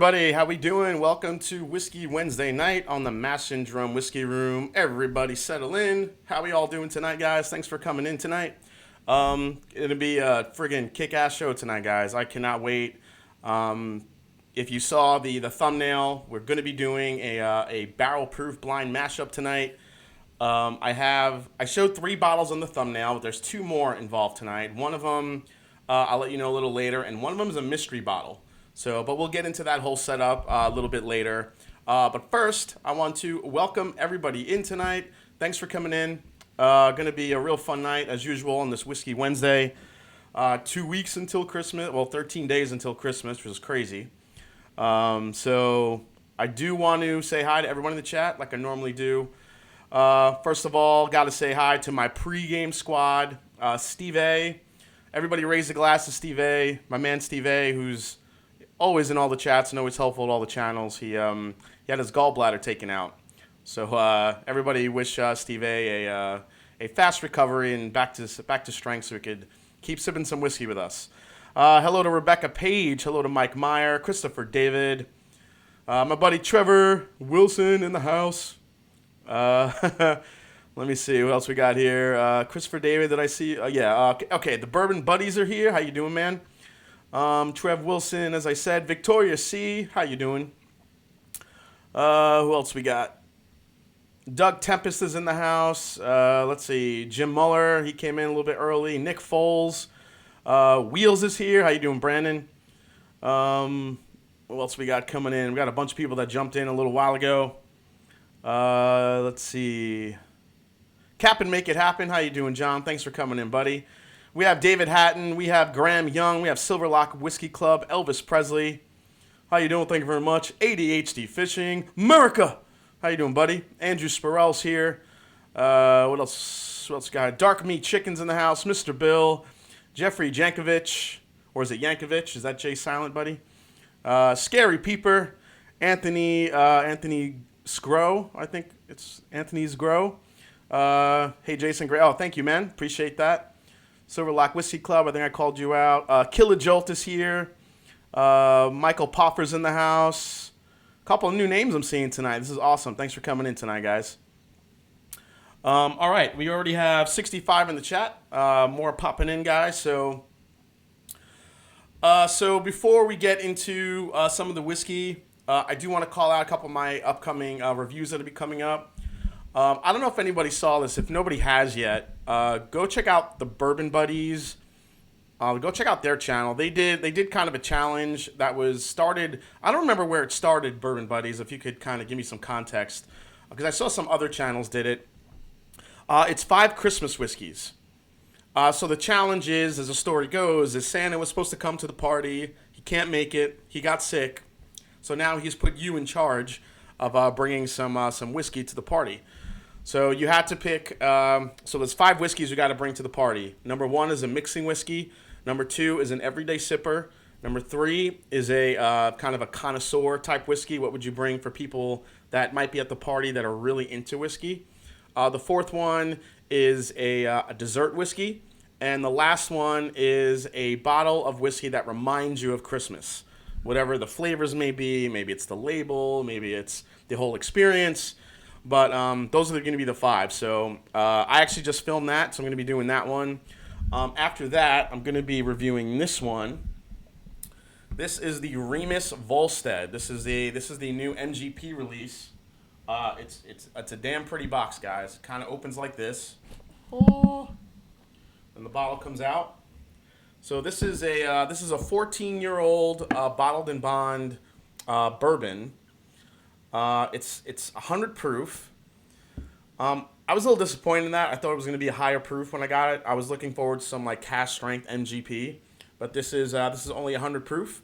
everybody, how we doing? Welcome to Whiskey Wednesday night on the MASHNDRUM Whiskey Room. Everybody settle in. How we all doing tonight, guys? Thanks for coming in tonight. It'll be a friggin' kick-ass show tonight, guys. I cannot wait. If you saw the thumbnail, we're going to be doing a Barrel Proof blind mashup tonight. I showed 3 bottles on the thumbnail, but there's 2 more involved tonight. One of them, I'll let you know a little later, and one of them is a mystery bottle. But we'll get into that whole setup a little bit later. But first, I want to welcome everybody in tonight. Thanks for coming in. Going to be a real fun night, as usual, on this Whiskey Wednesday. 2 weeks until Christmas. Well, 13 days until Christmas, which is crazy. So I do want to say hi to everyone in the chat, like I normally do. First of all, got to say hi to my pregame squad. Steve A. Everybody raise a glass to Steve A. My man Steve A., who's always in all the chats and always helpful at all the channels. He had his gallbladder taken out. So everybody wish Steve A fast recovery and back to strength so he could keep sipping some whiskey with us. Hello to Rebecca Page. Hello to Mike Meyer, Christopher David, my buddy Trevor Wilson in the house. Let me see what else we got here. Christopher David, did I see? Okay. The Bourbon Buddies are here. How you doing, man? Trev Wilson, as I said. Victoria C, how you doing? Who else we got? Doug Tempest is in the house. Let's see. Jim Muller, he came in a little bit early. Nick Foles. Wheels is here. How you doing, Brandon? What else we got coming in? We got a bunch of people that jumped in a little while ago. Let's see. Cap and Make It Happen. How you doing, John? Thanks for coming in, buddy. We have David Hatton. We have Graham Young. We have Silverlock Whiskey Club. Elvis Presley. How you doing? Thank you very much. ADHD Fishing. America. How you doing, buddy? Andrew Spirell's here. What else? What else got? Dark Meat Chickens in the house. Mr. Bill. Jeffrey Jankovic. Or is it Yankovic? Is that J silent, buddy? Scary Peeper. Anthony Scrow. I think it's Anthony Scrow. Hey, Jason Gray. Oh, thank you, man. Appreciate that. Silverlock Whiskey Club, I think I called you out. Killer Jolt is here. Michael Poffer's in the house. A couple of new names I'm seeing tonight. This is awesome. Thanks for coming in tonight, guys. All right, we already have 65 in the chat. More popping in, guys. So before we get into some of the whiskey, I do want to call out a couple of my upcoming reviews that will be coming up. I don't know if anybody saw this. If nobody has yet, go check out the Bourbon Buddies. Go check out their channel. They did kind of a challenge that was started. I don't remember where it started, Bourbon Buddies. If you could kind of give me some context, because I saw some other channels did it. It's 5 Christmas whiskeys. So the challenge is, as the story goes, is Santa was supposed to come to the party. He can't make it. He got sick. So now he's put you in charge of bringing some whiskey to the party. So you had to pick, so there's 5 whiskeys you got to bring to the party. Number 1 is a mixing whiskey. Number 2 is an everyday sipper. Number 3 is a kind of a connoisseur type whiskey. What would you bring for people that might be at the party that are really into whiskey? The 4th one is a dessert whiskey. And the last one is a bottle of whiskey that reminds you of Christmas. Whatever the flavors may be, maybe it's the label, maybe it's the whole experience. But those are going to be the 5. So I actually just filmed that, so I'm going to be doing that one. After that, I'm going to be reviewing this one. This is the Remus Volstead. This is the new MGP release. It's a damn pretty box, guys. It kind of opens like this. Oh, and the bottle comes out. So this is a 14-year-old bottled in bond bourbon. It's 100 proof. I was a little disappointed in that. I thought it was going to be a higher proof when I got it. I was looking forward to some like cask strength MGP, but this is only 100 proof.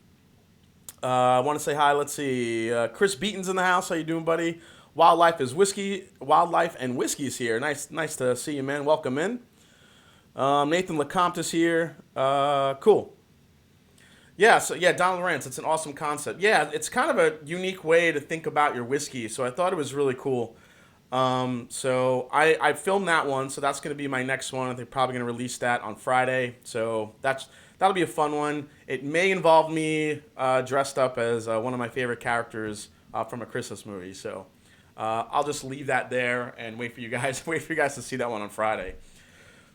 I want to say hi. Let's see. Chris Beaton's in the house. How you doing, buddy? Wildlife and Whiskey's here. Nice to see you, man. Welcome in. Nathan LeCompte is here. Cool. Yeah, Donald Rance, it's an awesome concept. Yeah, it's kind of a unique way to think about your whiskey, so I thought it was really cool. So I filmed that one, so that's going to be my next one. They're probably going to release that on Friday. So that'll be a fun one. It may involve me dressed up as one of my favorite characters from a Christmas movie. So I'll just leave that there and wait for you guys to see that one on Friday.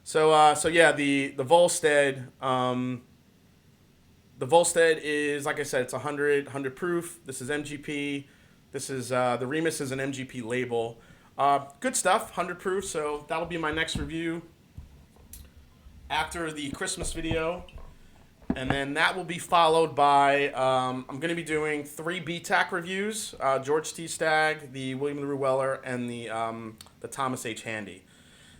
So yeah, the Volstead. The Volstead is, like I said, it's 100 proof. This is MGP. This is the Remus is an MGP label. Good stuff, 100 proof. So that'll be my next review after the Christmas video, and then that will be followed by I'm going to be doing 3 BTAC reviews: George T. Stagg, the William LaRue Weller, and the Thomas H. Handy.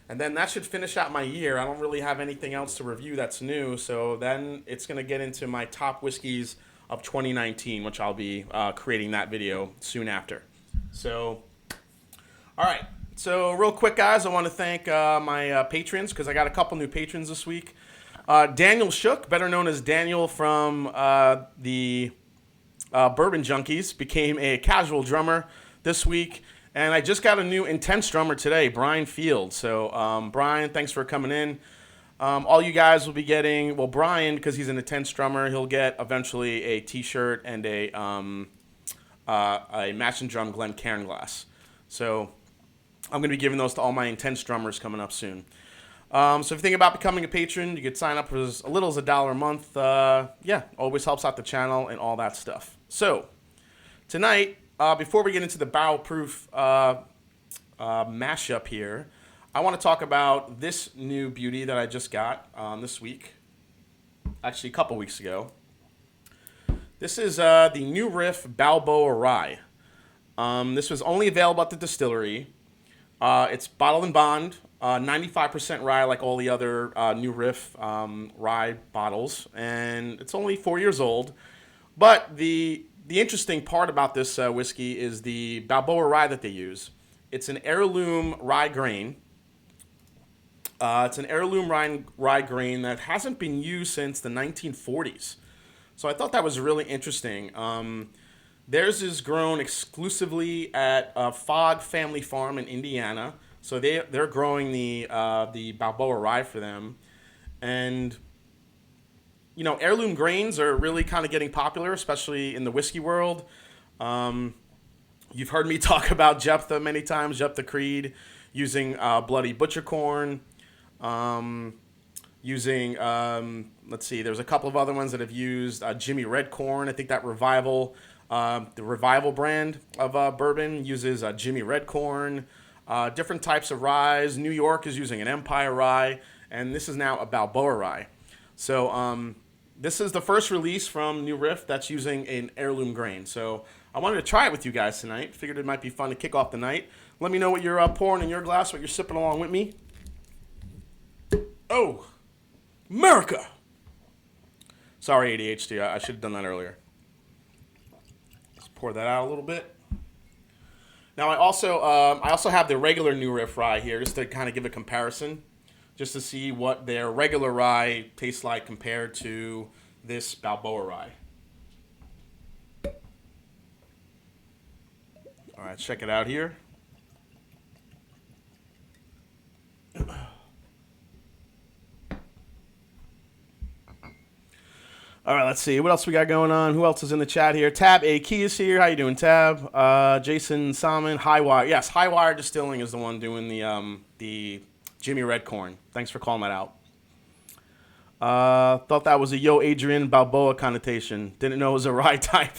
And then that should finish out my year. I don't really have anything else to review that's new. So then it's going to get into my top whiskeys of 2019, which I'll be creating that video soon after. So, all right. So real quick, guys, I want to thank my patrons, because I got a couple new patrons this week. Daniel Shook, better known as Daniel from the Bourbon Junkies, became a casual drummer this week. And I just got a new intense drummer today, Brian Field. So, Brian, thanks for coming in. All you guys will be getting, well, Brian, because he's an intense drummer, he'll get eventually a T-shirt and a Mash and Drum Glen Cairn glass. So, I'm going to be giving those to all my intense drummers coming up soon. So, if you think about becoming a patron, you could sign up for as little as $1 a month. Yeah, always helps out the channel and all that stuff. So, tonight, before we get into the Barrel Proof mashup here, I want to talk about this new beauty that I just got this week. Actually, a couple weeks ago. This is the new Riff Balboa Rye. This was only available at the distillery. It's bottled and bond, 95% rye like all the other new Riff rye bottles. And it's only 4 years old. But the interesting part about this whiskey is the Balboa rye that they use. It's an heirloom rye grain. It's an heirloom rye grain that hasn't been used since the 1940s. So I thought that was really interesting. Theirs is grown exclusively at Fogg Family Farm in Indiana. So they're growing the Balboa rye for them. And you know, heirloom grains are really kind of getting popular, especially in the whiskey world. You've heard me talk about Jephthah many times, Jephthah Creed, using bloody butcher corn, using, let's see, there's a couple of other ones that have used Jimmy Red Corn. I think that the Revival brand of bourbon uses Jimmy Red Corn, different types of ryes. New York is using an Empire rye, and this is now a Balboa rye. So this is the first release from New Riff that's using an heirloom grain. So I wanted to try it with you guys tonight. Figured it might be fun to kick off the night. Let me know what you're pouring in your glass, what you're sipping along with me. Oh, America! Sorry, ADHD. I should have done that earlier. Let's pour that out a little bit. Now I also have the regular New Riff rye here, just to kind of give a comparison, just to see what their regular rye tastes like compared to this Balboa rye. All right, check it out here. All right, let's see. What else we got going on? Who else is in the chat here? Tab A. Key is here. How you doing, Tab? Jason Salmon. Highwire. Yes, Highwire Distilling is the one doing the Jimmy Red Corn. Thanks for calling that out. Thought that was a Yo Adrian Balboa connotation. Didn't know it was a rye type.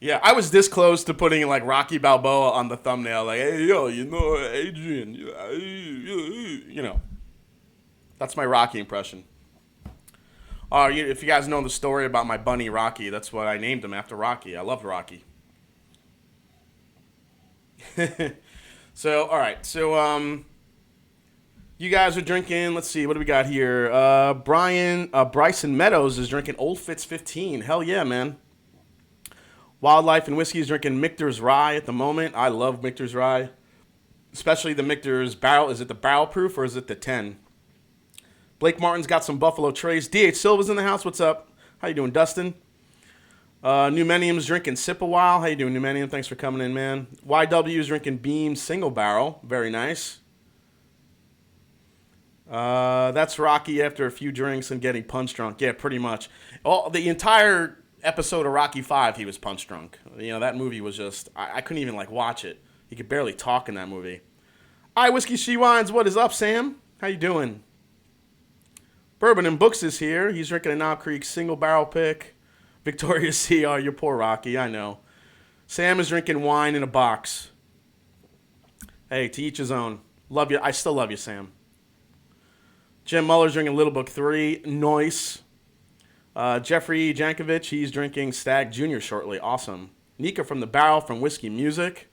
Yeah, I was this close to putting like Rocky Balboa on the thumbnail. Like, hey, yo, you know Adrian. You know. That's my Rocky impression. If you guys know the story about my bunny Rocky, that's what I named him, after Rocky. I loved Rocky. So, all right. So, you guys are drinking, let's see, what do we got here? Bryson Meadows is drinking Old Fitz 15. Hell yeah, man. Wildlife and Whiskey is drinking Michter's Rye at the moment. I love Michter's Rye. Especially the Michter's Barrel. Is it the Barrel Proof or is it the 10? Blake Martin's got some Buffalo Trace. D.H. Silva's in the house. What's up? How you doing, Dustin? Numenium's drinking Sip a While. How you doing, Numenium? Thanks for coming in, man. YW's drinking Beam Single Barrel. Very nice. That's Rocky after a few drinks and getting punch drunk. Yeah, pretty much. The entire episode of Rocky 5, he was punch drunk. You know, that movie was just, I couldn't even, like, watch it. He could barely talk in that movie. All right, Whiskey She Wines, what is up, Sam? How you doing? Bourbon and Books is here. He's drinking a Knob Creek single barrel pick. Victoria C. Oh, you're poor Rocky, I know. Sam is drinking wine in a box. Hey, to each his own. Love you. I still love you, Sam. Jim Muller's drinking Little Book 3. Noise. Jeffrey Jankovic, he's drinking Stag Jr. shortly. Awesome. Nika from the Barrel from Whiskey Music.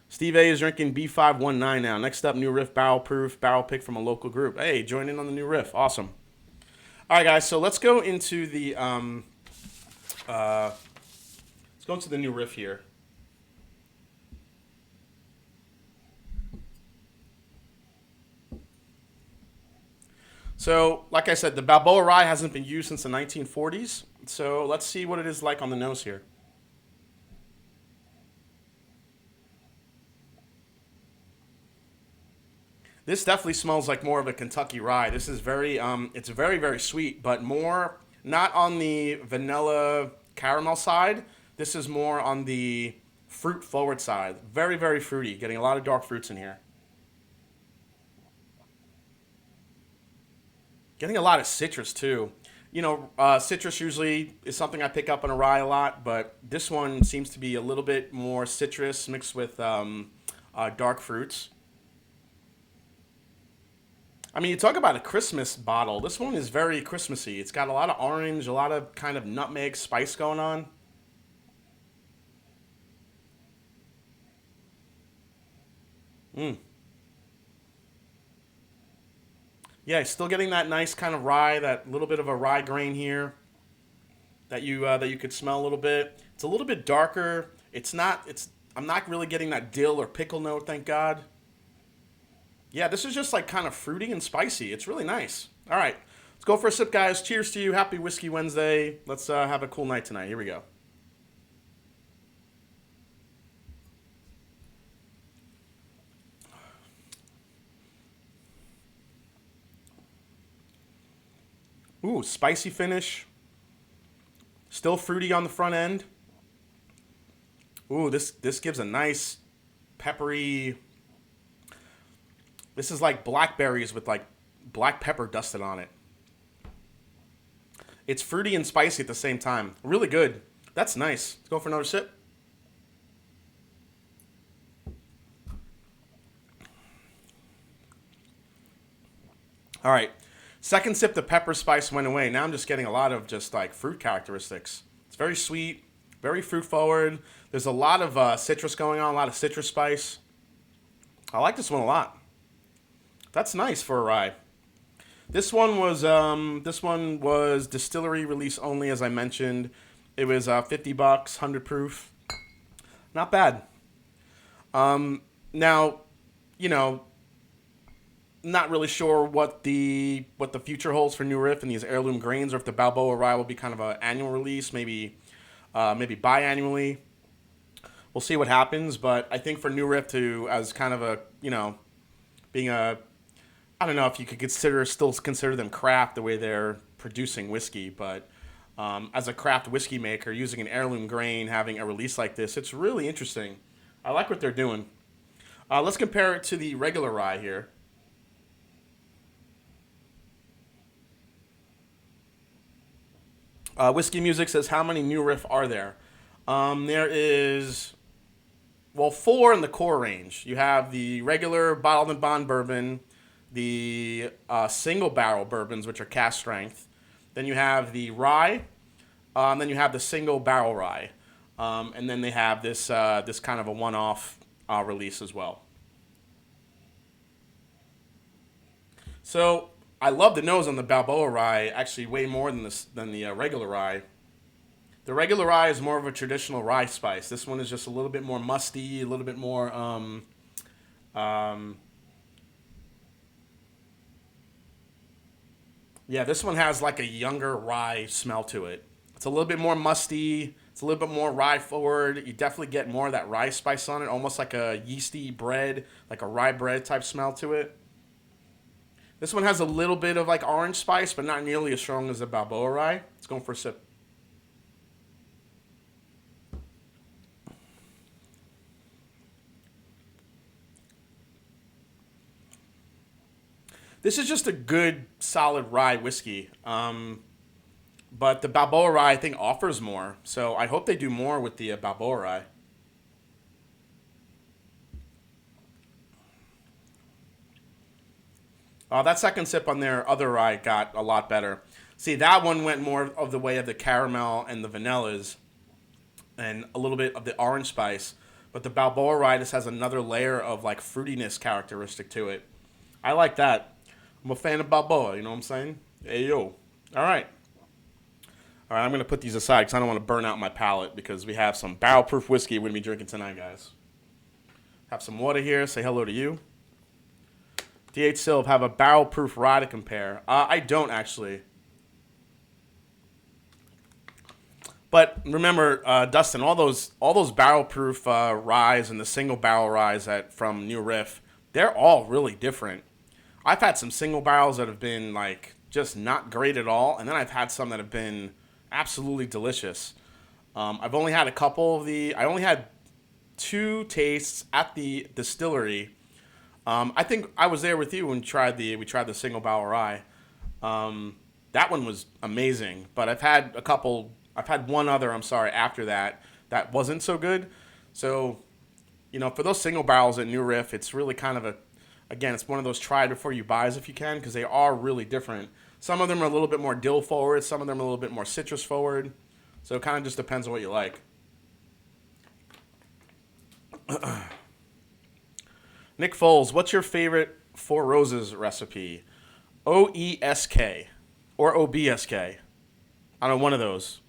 Steve A is drinking B519 now. Next up, new Riff Barrel Proof barrel pick from a local group. Hey, join in on the new Riff. Awesome. All right, guys. So let's go into the new Riff here. So, like I said, the Balboa Rye hasn't been used since the 1940s. So let's see what it is like on the nose here. This definitely smells like more of a Kentucky rye. This is it's very, very sweet, but more, not on the vanilla caramel side. This is more on the fruit forward side. Very, very fruity. Getting a lot of dark fruits in here. Getting a lot of citrus too. You know, citrus usually is something I pick up on a rye a lot, but this one seems to be a little bit more citrus mixed with dark fruits. I mean, you talk about a Christmas bottle. This one is very Christmassy. It's got a lot of orange, a lot of kind of nutmeg spice going on. Mm. Yeah, still getting that nice kind of rye, that little bit of a rye grain here that you could smell a little bit. It's a little bit darker. I'm not really getting that dill or pickle note, thank God. Yeah, this is just like kind of fruity and spicy. It's really nice. All right, let's go for a sip, guys. Cheers to you. Happy Whiskey Wednesday. Let's have a cool night tonight. Here we go. Ooh, spicy finish. Still fruity on the front end. Ooh, this gives a nice peppery. This is like blackberries with like black pepper dusted on it. It's fruity and spicy at the same time. Really good. That's nice. Let's go for another sip. All right. Second sip, the pepper spice went away. Now I'm just getting a lot of just like fruit characteristics. It's very sweet, very fruit forward. There's a lot of citrus going on, a lot of citrus spice. I like this one a lot. That's nice for a rye. This one was distillery release only, as I mentioned. It was $50, 100 proof. Not bad. Now, you know, not really sure what the future holds for New Riff and these heirloom grains, or if the Balboa Rye will be kind of an annual release, maybe biannually. We'll see what happens, but I think for New Riff to, as kind of a, being a, I don't know if you could still consider them craft the way they're producing whiskey, but as a craft whiskey maker, using an heirloom grain, having a release like this, it's really interesting. I like what they're doing. Let's compare it to the regular rye here. Whiskey Music says, how many New Riff are there? There is, well, 4 in the core range. You have the regular bottled and bond bourbon, the single barrel bourbons, which are cask strength. Then you have the rye. Then you have the single barrel rye. And then they have this kind of a one-off release as well. So I love the nose on the Balboa Rye, actually way more than the regular rye. The regular rye is more of a traditional rye spice. This one is just a little bit more musty, a little bit more yeah, this one has like a younger rye smell to it. It's a little bit more musty. It's a little bit more rye forward. You definitely get more of that rye spice on it, almost like a yeasty bread, like a rye bread type smell to it. This one has a little bit of like orange spice, but not nearly as strong as the Balboa Rye. Let's go for a sip. This is just a good, solid rye whiskey. But the Balboa Rye, I think, offers more. So I hope they do more with the Balboa Rye. That second sip on their other rye got a lot better. See, that one went more of the way of the caramel and the vanillas and a little bit of the orange spice. But the Balboa Rye just has another layer of like fruitiness characteristic to it. I like that. I'm a fan of Balboa, you know what I'm saying? Hey, yo. All right. All right, I'm going to put these aside because I don't want to burn out my palate because we have some barrel proof whiskey we're going to be drinking tonight, guys. Have some water here. Say hello to you. DH Silv, have a barrel proof rye to compare. I don't, actually. But remember, Dustin, all those barrel proof ryes and the single barrel ryes from New Riff, they're all really different. I've had some single barrels that have been like just not great at all, and then I've had some that have been absolutely delicious. I've only had a couple of I only had 2 tastes at the distillery. I think I was there with you when we tried the single barrel rye. That one was amazing, but I've had one other, after that wasn't so good. So, for those single barrels at New Riff, it's really kind of it's one of those try before you buys if you can, because they are really different. Some of them are a little bit more dill forward. Some of them are a little bit more citrus forward. So it kind of just depends on what you like. Nick Foles, what's your favorite Four Roses recipe? OESK or OBSK? I don't know, one of those.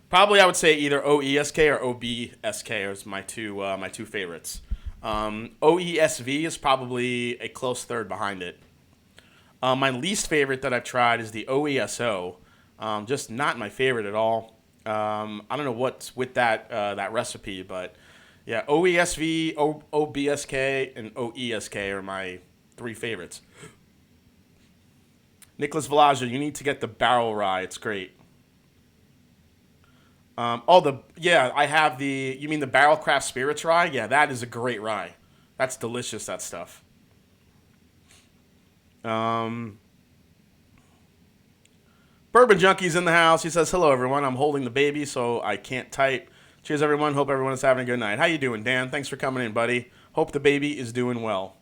Probably I would say either OESK or OBSK is my two favorites. OESV is probably a close third behind it. My least favorite that I've tried is the OESO. Just not my favorite at all. I don't know what's with that recipe, but yeah, OESV, OBSK, and OESK are my 3 favorites. Nicholas Villaggio, you need to get the Barrel Rye. It's great. I have you mean the Barrel Craft Spirits Rye? Yeah, that is a great rye. That's delicious, that stuff. Bourbon Junkie's in the house. He says, hello, everyone. I'm holding the baby, so I can't type. Cheers, everyone. Hope everyone is having a good night. How you doing, Dan? Thanks for coming in, buddy. Hope the baby is doing well.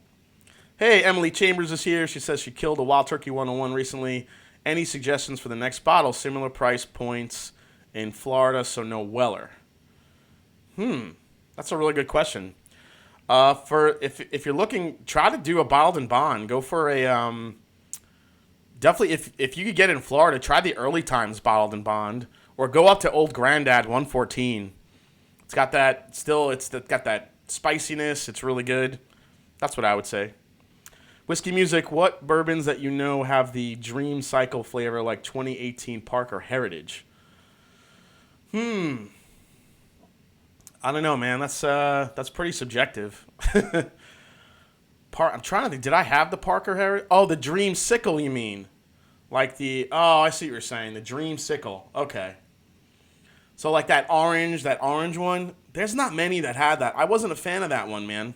Hey, Emily Chambers is here. She says she killed a Wild Turkey 101 recently. Any suggestions for the next bottle? Similar price points in Florida, so no Weller. That's a really good question. If you're looking, try to do a bottled and bond. Go for a definitely if you could get in Florida, try the early times bottled and bond, or go up to Old Grandad 114. It's got that got that spiciness. It's really good. That's what I would say. Whiskey Music, what bourbons that have the Dream Cycle flavor like 2018 Parker Heritage? I don't know, man. That's pretty subjective. I'm trying to think. Did I have the Parker Heritage? Oh, the Dream Sickle, you mean? Like I see what you're saying. The Dream Sickle. Okay. So like that orange one, there's not many that had that. I wasn't a fan of that one, man.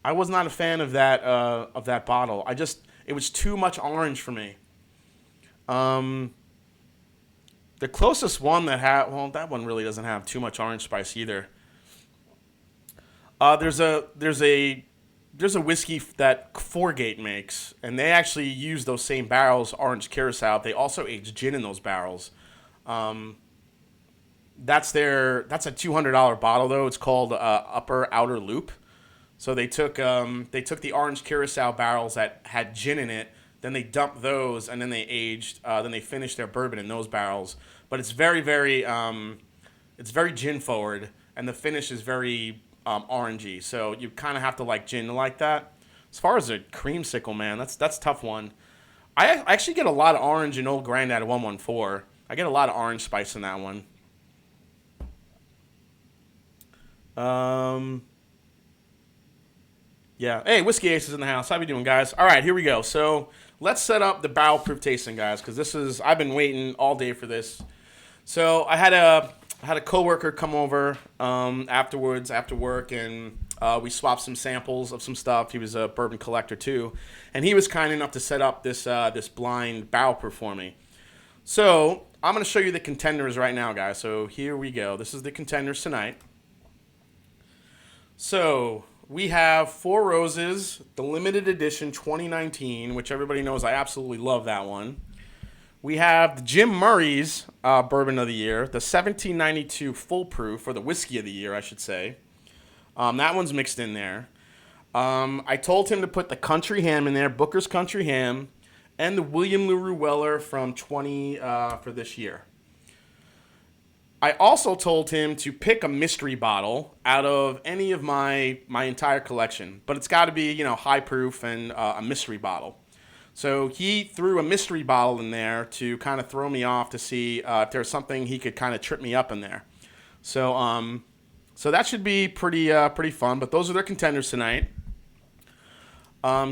I was not a fan of that bottle. It was too much orange for me. The closest one that one really doesn't have too much orange spice either. There's a whiskey that Foregate makes, and they actually use those same barrels, orange curacao. They also age gin in those barrels. That's a $200 bottle though. It's called Upper Outer Loop. So they took the orange curacao barrels that had gin in it, then they dumped those, and then they aged. Then they finished their bourbon in those barrels. But it's very, very, it's very gin forward, and the finish is very orangey. So you kind of have to like gin like that. As far as a creamsicle, man, that's a tough one. I actually get a lot of orange in Old Grandad 114. I get a lot of orange spice in that one. Yeah. Hey, Whiskey Ace is in the house. How you doing, guys? All right, here we go. So let's set up the barrel proof tasting, guys, because I've been waiting all day for this. So I had a coworker come over afterwards after work, and we swapped some samples of some stuff. He was a bourbon collector too, and he was kind enough to set up this blind barrel proof for me. So I'm gonna show you the contenders right now, guys. So here we go. This is the contenders tonight. So we have Four Roses, the limited edition 2019, which everybody knows I absolutely love that one. We have the Jim Murray's Bourbon of the Year, the 1792 Full Proof, or the Whiskey of the Year, I should say. That one's mixed in there. I told him to put the Country Ham in there, Booker's Country Ham, and the William LaRue Weller from 20 for this year. I also told him to pick a mystery bottle out of any of my entire collection, but it's got to be, high proof and a mystery bottle. So he threw a mystery bottle in there to kind of throw me off to see if there's something he could kind of trip me up in there. So that should be pretty fun. But those are their contenders tonight.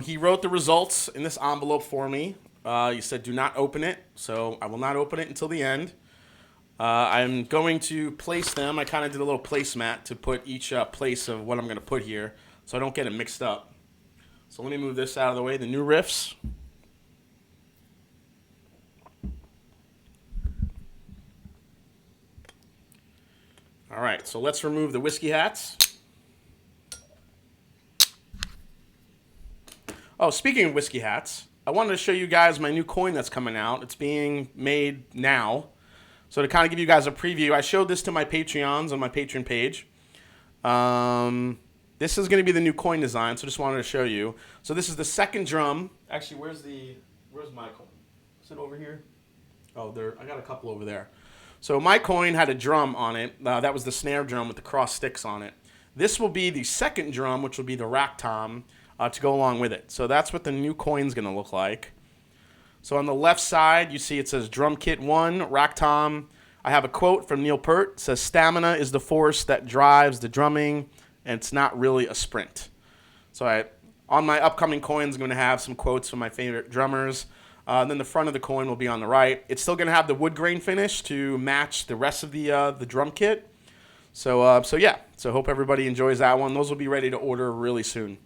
He wrote the results in this envelope for me. He said, "Do not open it." So I will not open it until the end. I'm going to place them. I kind of did a little placemat to put each place of what I'm going to put here, so I don't get it mixed up. So let me move this out of the way. The new riffs. All right, so let's remove the whiskey hats. Oh, speaking of whiskey hats, I wanted to show you guys my new coin that's coming out. It's being made now. So to kind of give you guys a preview, I showed this to my Patreons on my Patreon page. This is going to be the new coin design, so just wanted to show you. So this is the second drum. Actually, where's my coin? Is it over here? Oh, I got a couple over there. So my coin had a drum on it. That was the snare drum with the cross sticks on it. This will be the second drum, which will be the rack tom to go along with it. So that's what the new coin's going to look like. So on the left side, you see it says Drum Kit 1, Rack Tom. I have a quote from Neil Peart. It says, "Stamina is the force that drives the drumming, and it's not really a sprint." So on my upcoming coins, I'm going to have some quotes from my favorite drummers. Then the front of the coin will be on the right. It's still going to have the wood grain finish to match the rest of the drum kit. So yeah. So hope everybody enjoys that one. Those will be ready to order really soon.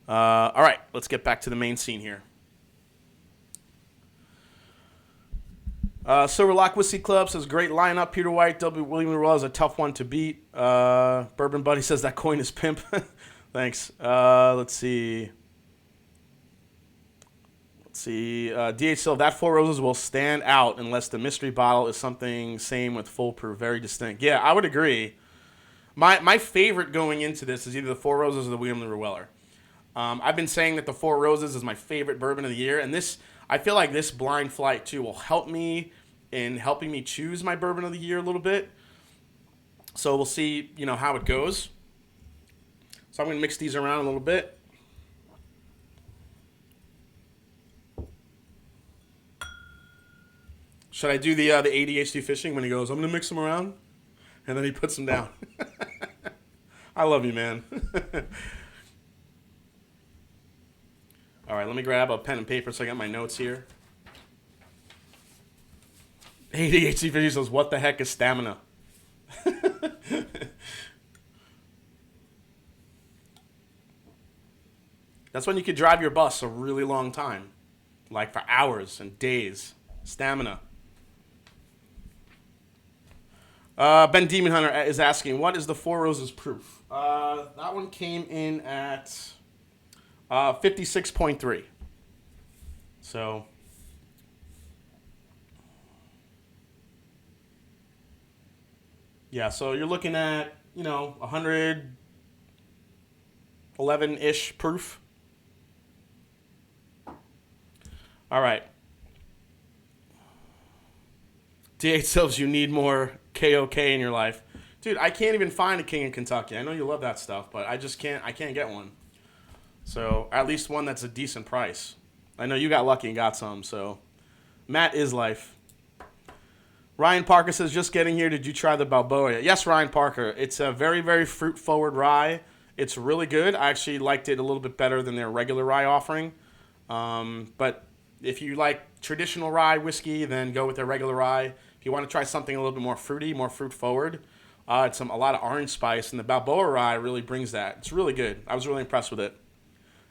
All right, let's get back to the main scene here. Silver Lock Whiskey Club says, "Great lineup. Peter White, W. William LaRue is a tough one to beat." Bourbon Buddy says that coin is pimp. Thanks. Let's see. DH Silver, that Four Roses will stand out unless the mystery bottle is something same with Full Proof. Very distinct. Yeah, I would agree. My favorite going into this is either the Four Roses or the William LaRue Weller. I've been saying that the Four Roses is my favorite bourbon of the year, and I feel like this blind flight too will help me in helping me choose my bourbon of the year a little bit. So we'll see, how it goes. So I'm going to mix these around a little bit. Should I do the ADHD fishing when he goes, "I'm going to mix them around," and then he puts them down? I love you, man. All right, let me grab a pen and paper so I got my notes here. ADHD fishing says, "What the heck is stamina?" That's when you could drive your bus a really long time, like for hours and days. Stamina. Ben Demon Hunter is asking, "What is the Four Roses proof?" That one came in at 56.3. So yeah, so you're looking at 111-ish proof. All right. D8 Silves, you need more KOK in your life. Dude, I can't even find a King in Kentucky. I know you love that stuff, but I can't get one. So at least one that's a decent price. I know you got lucky and got some, so Matt is life. Ryan Parker says, just getting here. Did you try the Balboa yet? Yes, Ryan Parker. It's a very, very fruit-forward rye. It's really good. I actually liked it a little bit better than their regular rye offering. But if you like traditional rye whiskey, then go with their regular rye. If you want to try something a little bit more fruity, more fruit-forward, it's a lot of orange spice, and the Balboa Rye really brings that. It's really good. I was really impressed with it.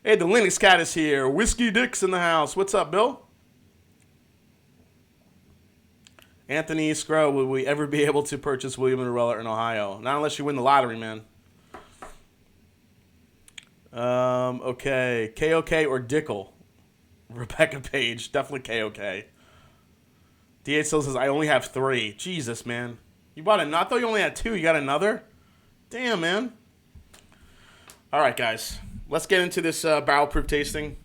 Hey, the Linux Cat is here. Whiskey Dick's in the house. What's up, Bill? Anthony Scrow, will we ever be able to purchase William & Morello in Ohio? Not unless you win the lottery, man. Okay. KOK or Dickel? Rebecca Page. Definitely KOK. D8 still says, I only have 3. Jesus, man. You bought a I thought you only had 2. You got another? Damn, man. All right, guys. Let's get into this barrel proof tasting.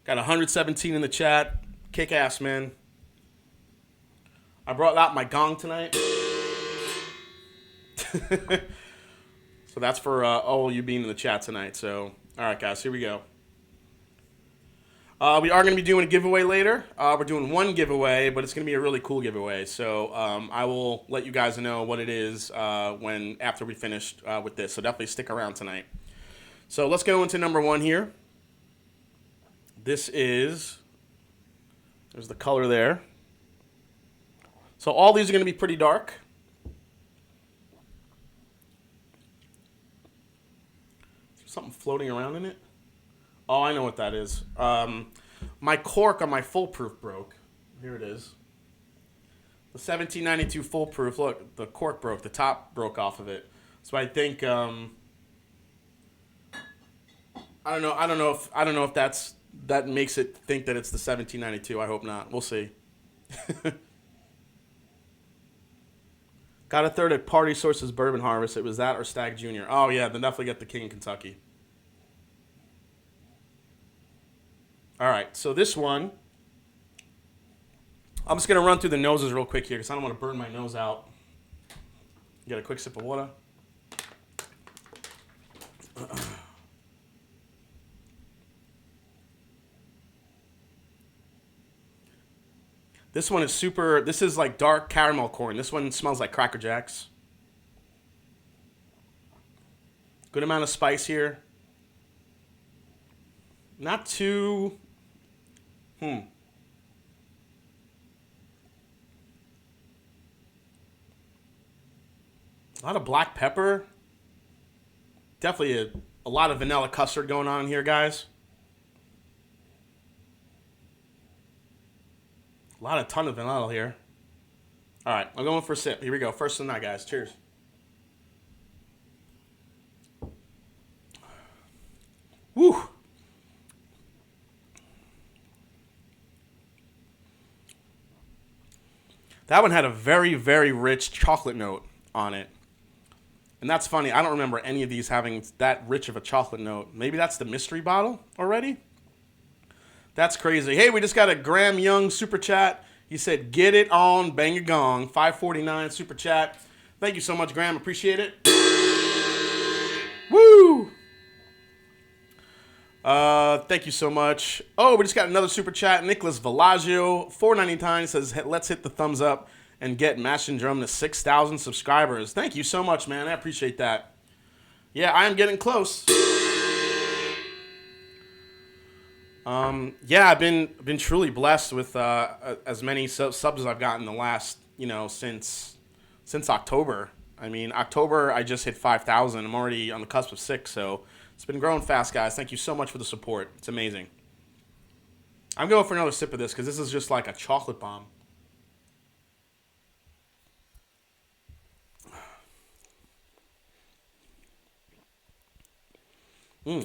Got 117 in the chat. Kick ass, man. I brought out my gong tonight. So that's for all you being in the chat tonight. So, all right, guys, here we go. We are going to be doing a giveaway later. We're doing one giveaway, but it's going to be a really cool giveaway. So I will let you guys know what it is after we finish with this. So definitely stick around tonight. So let's go into number 1 here. This is, there's the color there. So all these are going to be pretty dark. Is there something floating around in it? Oh, I know what that is. My cork on my full proof broke. Here it is. The 1792 full proof. Look, the cork broke. The top broke off of it. So I think I don't know if that makes it think that it's the 1792. I hope not. We'll see. Got a third at Party Sources Bourbon Harvest. It was that or Stag Jr. Oh yeah, then definitely get the King of Kentucky. All right, so this one, I'm just going to run through the noses real quick here because I don't want to burn my nose out. Get a quick sip of water. This one is super, this is like dark caramel corn. This one smells like Cracker Jacks. Good amount of spice here. Not too... A lot of black pepper. Definitely a lot of vanilla custard going on here, guys. Ton of vanilla here. All right, I'm going for a sip. Here we go. First of the night, guys. Cheers. Woo! That one had a very, very rich chocolate note on it. And that's funny. I don't remember any of these having that rich of a chocolate note. Maybe that's the mystery bottle already? That's crazy. Hey, we just got a Graham Young super chat. He said, get it on, bang a gong. 549 super chat. Thank you so much, Graham. Appreciate it. Woo! Thank you so much. Oh, we just got another super chat. Nicholas Villaggio, $4.99 says, let's hit the thumbs up and get Mash and Drum to 6,000 subscribers. Thank you so much, man. I appreciate that. Yeah, I am getting close. Yeah, I've been truly blessed with as many subs as I've gotten the last, since October. I mean, October I just hit 5,000. I'm already on the cusp of 6, so it's been growing fast, guys. Thank you so much for the support. It's amazing. I'm going for another sip of this because this is just like a chocolate bomb.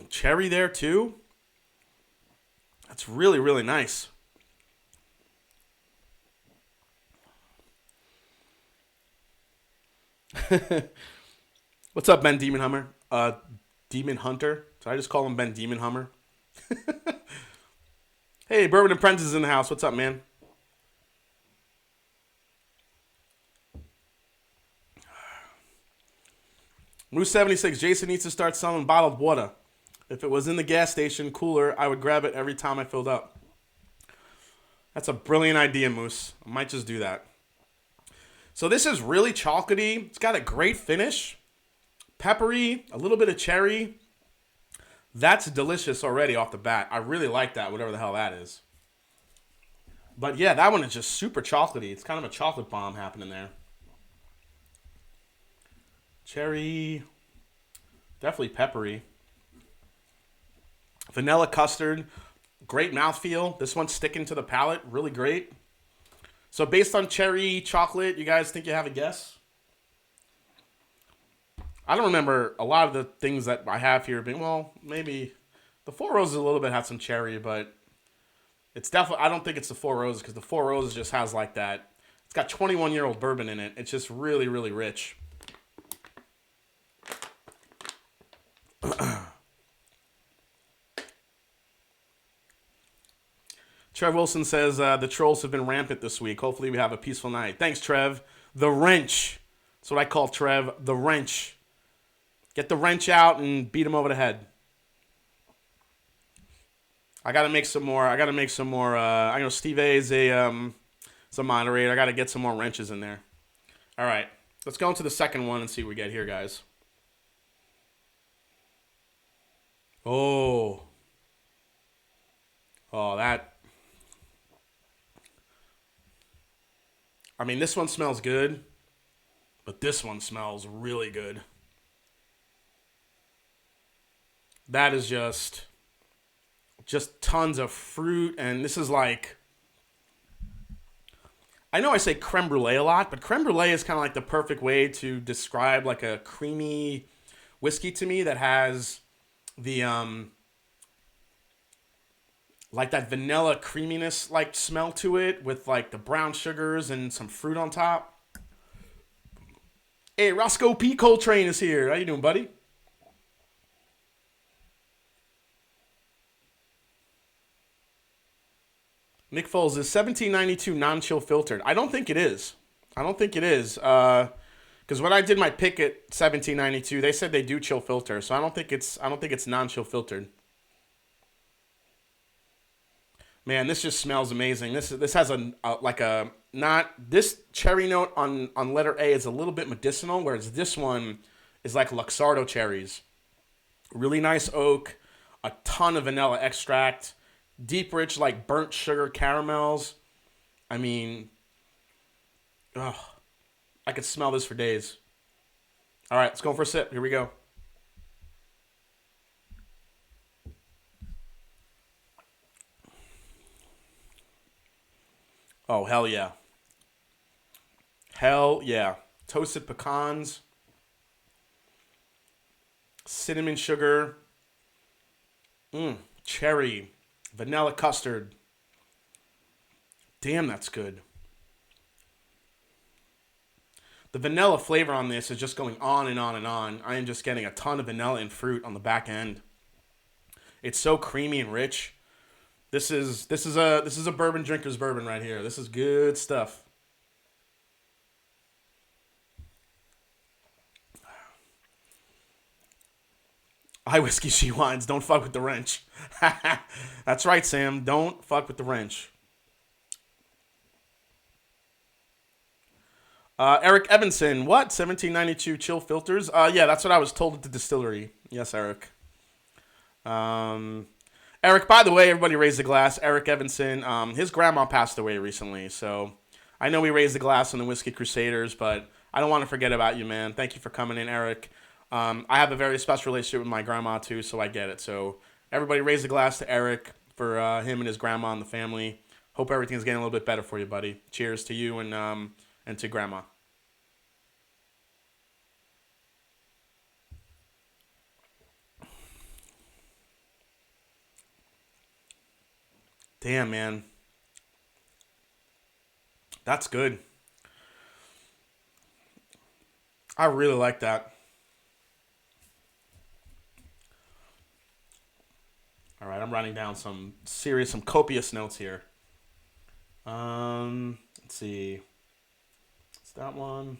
Cherry there too. That's really, really nice. What's up, Ben Demon Hummer? Demon Hunter. So I just call him Ben Demon Hummer. Hey, Bourbon Apprentice is in the house. What's up, man? Moose 76. Jason needs to start selling bottled water. If it was in the gas station cooler, I would grab it every time I filled up. That's a brilliant idea, Moose. I might just do that. So this is really chocolatey. It's got a great finish. Peppery, a little bit of cherry. That's delicious already off the bat. I really like that, whatever the hell that is. But yeah, that one is just super chocolatey. It's kind of a chocolate bomb happening there. Cherry. Definitely peppery. Vanilla custard. Great mouthfeel. This one's sticking to the palate. Really great. So based on cherry chocolate, you guys think you have a guess? I don't remember a lot of the things that I have here being, well, maybe the Four Roses a little bit had some cherry, but it's definitely, I don't think it's the Four Roses because the Four Roses just has like that. It's got 21-year-old bourbon in it. It's just really, really rich. Trev Wilson says, the trolls have been rampant this week. Hopefully we have a peaceful night. Thanks, Trev. The wrench. That's what I call Trev, the wrench. Get the wrench out and beat him over the head. I got to make some more. I know Steve A is a moderator. I got to get some more wrenches in there. All right. Let's go into the second one and see what we get here, guys. Oh, that. I mean, this one smells good, but this one smells really good. That is just tons of fruit, and this is like, I know I say creme brulee a lot, but creme brulee is kind of like the perfect way to describe like a creamy whiskey to me that has the like that vanilla creaminess like smell to it with like the brown sugars and some fruit on top. Hey, Roscoe P. Coltrane is here. How you doing, buddy? Nick Foles, is 1792 non-chill filtered? I don't think it is. Because when I did my pick at 1792, they said they do chill filter, so I don't think it's non-chill filtered. Man, this just smells amazing. This has this cherry note on letter A is a little bit medicinal, whereas this one is like Luxardo cherries. Really nice oak, a ton of vanilla extract. Deep, rich, like burnt sugar caramels. I mean, I could smell this for days. All right, let's go for a sip. Here we go. Oh, hell yeah. Hell yeah. Toasted pecans. Cinnamon sugar. Cherry. Vanilla custard. Damn, that's good. The vanilla flavor on this is just going on and on and on. I am just getting a ton of vanilla and fruit on the back end. It's so creamy and rich. This is a bourbon drinker's bourbon right here. This is good stuff. Hi, Whiskey She Wines. Don't fuck with the wrench. That's right, Sam. Don't fuck with the wrench. Eric Evanson. What? 1792 chill filters? Yeah, that's what I was told at the distillery. Yes, Eric. Eric, by the way, everybody raise the glass. Eric Evanson. His grandma passed away recently, so I know we raised the glass on the Whiskey Crusaders, but I don't want to forget about you, man. Thank you for coming in, Eric. I have a very special relationship with my grandma, too, so I get it. So everybody raise a glass to Eric for him and his grandma and the family. Hope everything's getting a little bit better for you, buddy. Cheers to you and to grandma. Damn, man. That's good. I really like that. All right, I'm writing down some copious notes here. Let's see. It's that one.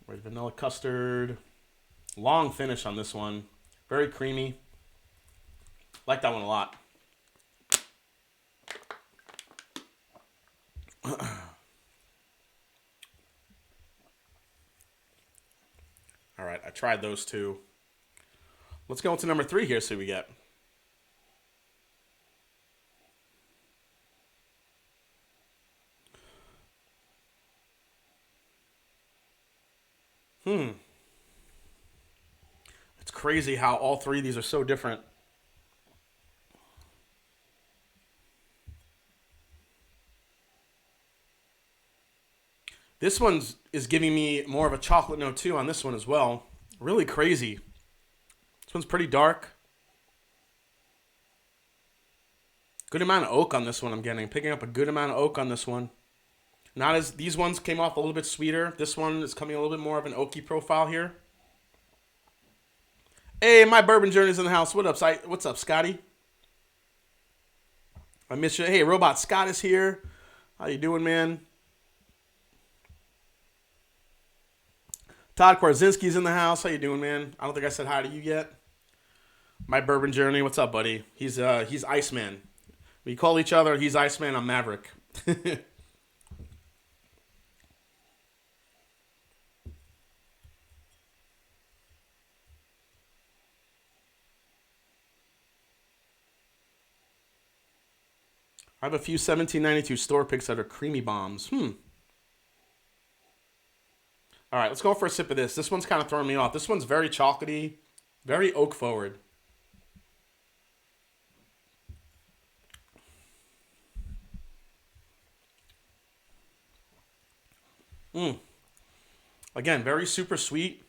Red vanilla custard. Long finish on this one. Very creamy. Like that one a lot. All right, I tried those two. Let's go into number 3 here, see what we get. It's crazy how all 3 of these are so different. This one's is giving me more of a chocolate note too on this one as well. Really crazy. This one's pretty dark. Good amount of oak on this one I'm getting. Picking up a good amount of oak on this one. Not as these ones came off a little bit sweeter. This one is coming a little bit more of an oaky profile here. Hey, my bourbon journey's in the house. What's up, Scotty? I miss you. Hey, Robot Scott is here. How you doing, man? Todd Kwarzinski's in the house. How you doing, man? I don't think I said hi to you yet. My bourbon journey. What's up, buddy? He's Iceman. We call each other. He's Iceman. I'm Maverick. I have a few 1792 store picks that are creamy bombs. All right, let's go for a sip of this. This one's kind of throwing me off. This one's very chocolatey, very oak forward. Again, very super sweet.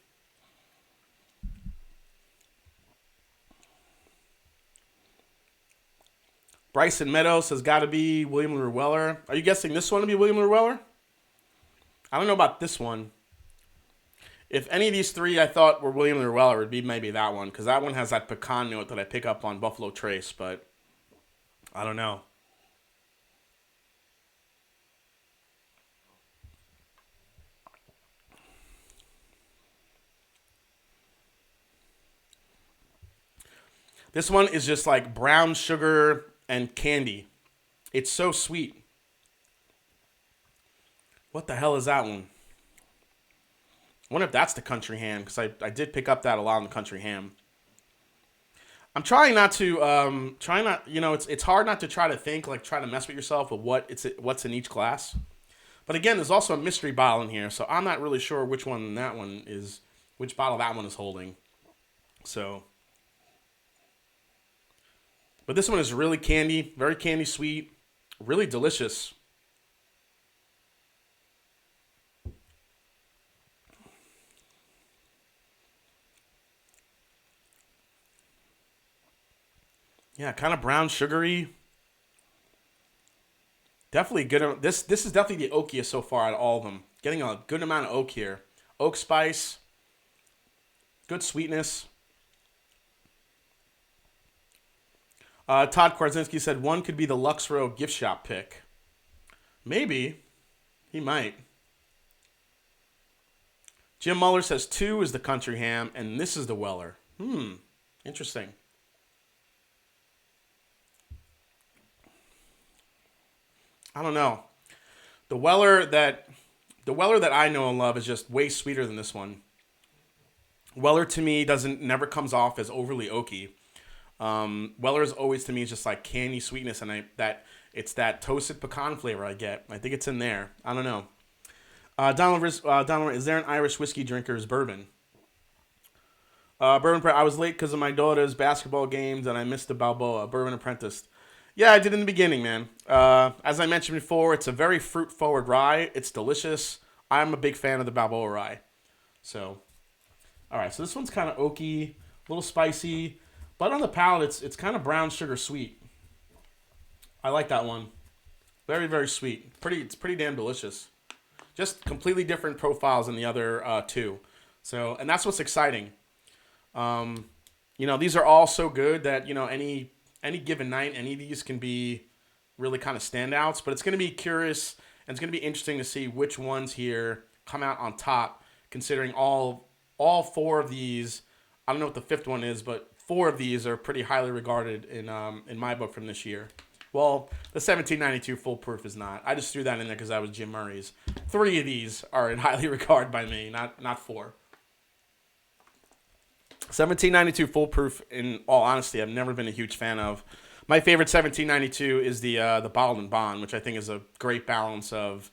Bryson Meadows has got to be William Llewellyn. Are you guessing this one to be William Llewellyn? I don't know about this one. If any of these 3 I thought were William Llewellyn, it would be maybe that one, because that one has that pecan note that I pick up on Buffalo Trace, but I don't know. This one is just like brown sugar and candy. It's so sweet. What the hell is that one? I wonder if that's the country ham, because I did pick up that a lot on the country ham. I'm trying not to, it's hard not to try to think, like try to mess with yourself with what's in each glass. But again, there's also a mystery bottle in here, so I'm not really sure which bottle that one is holding. So, but this one is really candy, very candy sweet, really delicious. Yeah, kind of brown sugary. Definitely good. This is definitely the oakiest so far out of all of them. Getting a good amount of oak here. Oak spice. Good sweetness. Todd Kwarzinski said one could be the Lux Row gift shop pick. Maybe. He might. Jim Muller says 2 is the country ham, and this is the Weller. Interesting. I don't know. The Weller that I know and love is just way sweeter than this one. Weller to me never comes off as overly oaky. Weller is always to me just like candy sweetness, and it's that toasted pecan flavor I get. I think it's in there. I don't know. Donald, is there an Irish whiskey drinker's bourbon? Bourbon. I was late because of my daughter's basketball games, and I missed the Balboa Bourbon Apprentice. Yeah, I did in the beginning, man. As I mentioned before, it's a very fruit-forward rye. It's delicious. I'm a big fan of the Balboa Rye. So, all right. So this one's kind of oaky, a little spicy, but on the palate, it's kind of brown sugar sweet. I like that one. Very, very sweet. It's pretty damn delicious. Just completely different profiles than the other 2. So, and that's what's exciting. These are all so good that any given night, any of these can be really kind of standouts, but it's going to be curious and it's going to be interesting to see which ones here come out on top, considering all 4 of these. I don't know what the 5th one is, but 4 of these are pretty highly regarded in my book from this year, Well, the 1792 full proof is not. I just threw that in there because I was Jim Murray's. 3 of these are in highly regard by me, not 4. 1792 full proof, in all honesty, I've never been a huge fan of. My favorite 1792 is the bottled and bond, which I think is a great balance of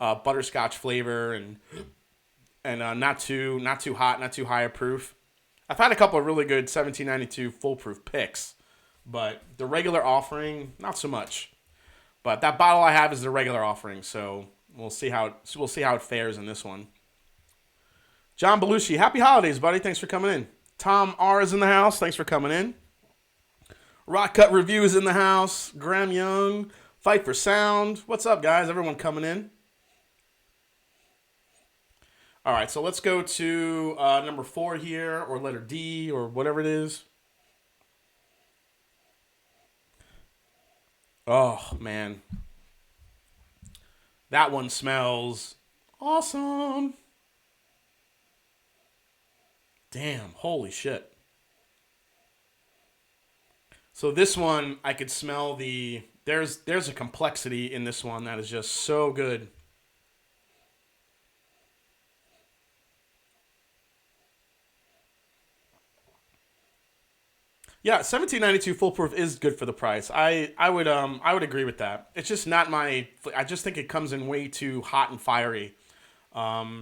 butterscotch flavor and not too hot, not too high a proof. I've had a couple of really good 1792 full proof picks, but the regular offering, not so much. But that bottle I have is the regular offering, so we'll see how it fares in this one. John Belushi, happy holidays, buddy. Thanks for coming in. Tom R is in the house. Thanks for coming in. Rock Cut Review is in the house. Graham Young, Fight for Sound. What's up, guys? Everyone coming in. All right, so let's go to number 4 here, or letter D, or whatever it is. Oh, man. That one smells awesome. Damn, holy shit. So this one, I could smell there's a complexity in this one that is just so good. Yeah, 1792 full proof is good for the price. I would agree with that. It's just not my. I just think it comes in way too hot and fiery. Not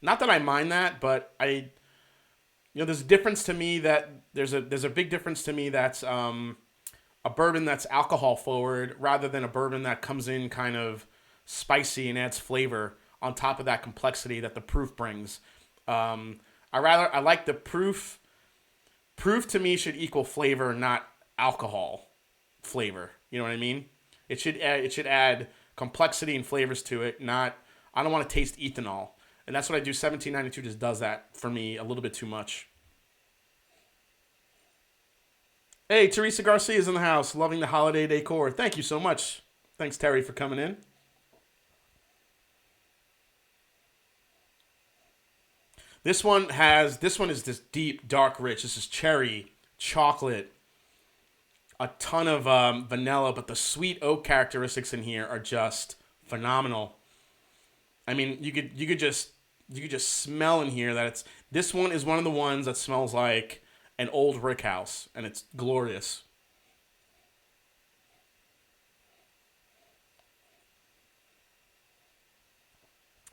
that I mind that, but there's a difference to me there's a big difference to me that's a bourbon that's alcohol forward rather than a bourbon that comes in kind of spicy and adds flavor on top of that complexity that the proof brings. I like the proof. Proof to me should equal flavor, not alcohol flavor. You know what I mean? It should add complexity and flavors to it. I don't want to taste ethanol, and that's what I do. 1792 just does that for me a little bit too much. Hey, Teresa Garcia is in the house, loving the holiday decor. Thank you so much. Thanks, Terry, for coming in. This one is this deep, dark, rich. This is cherry, chocolate, a ton of vanilla, but the sweet oak characteristics in here are just phenomenal. I mean, you could just smell in here that this one is one of the ones that smells like an old brick house, and it's glorious.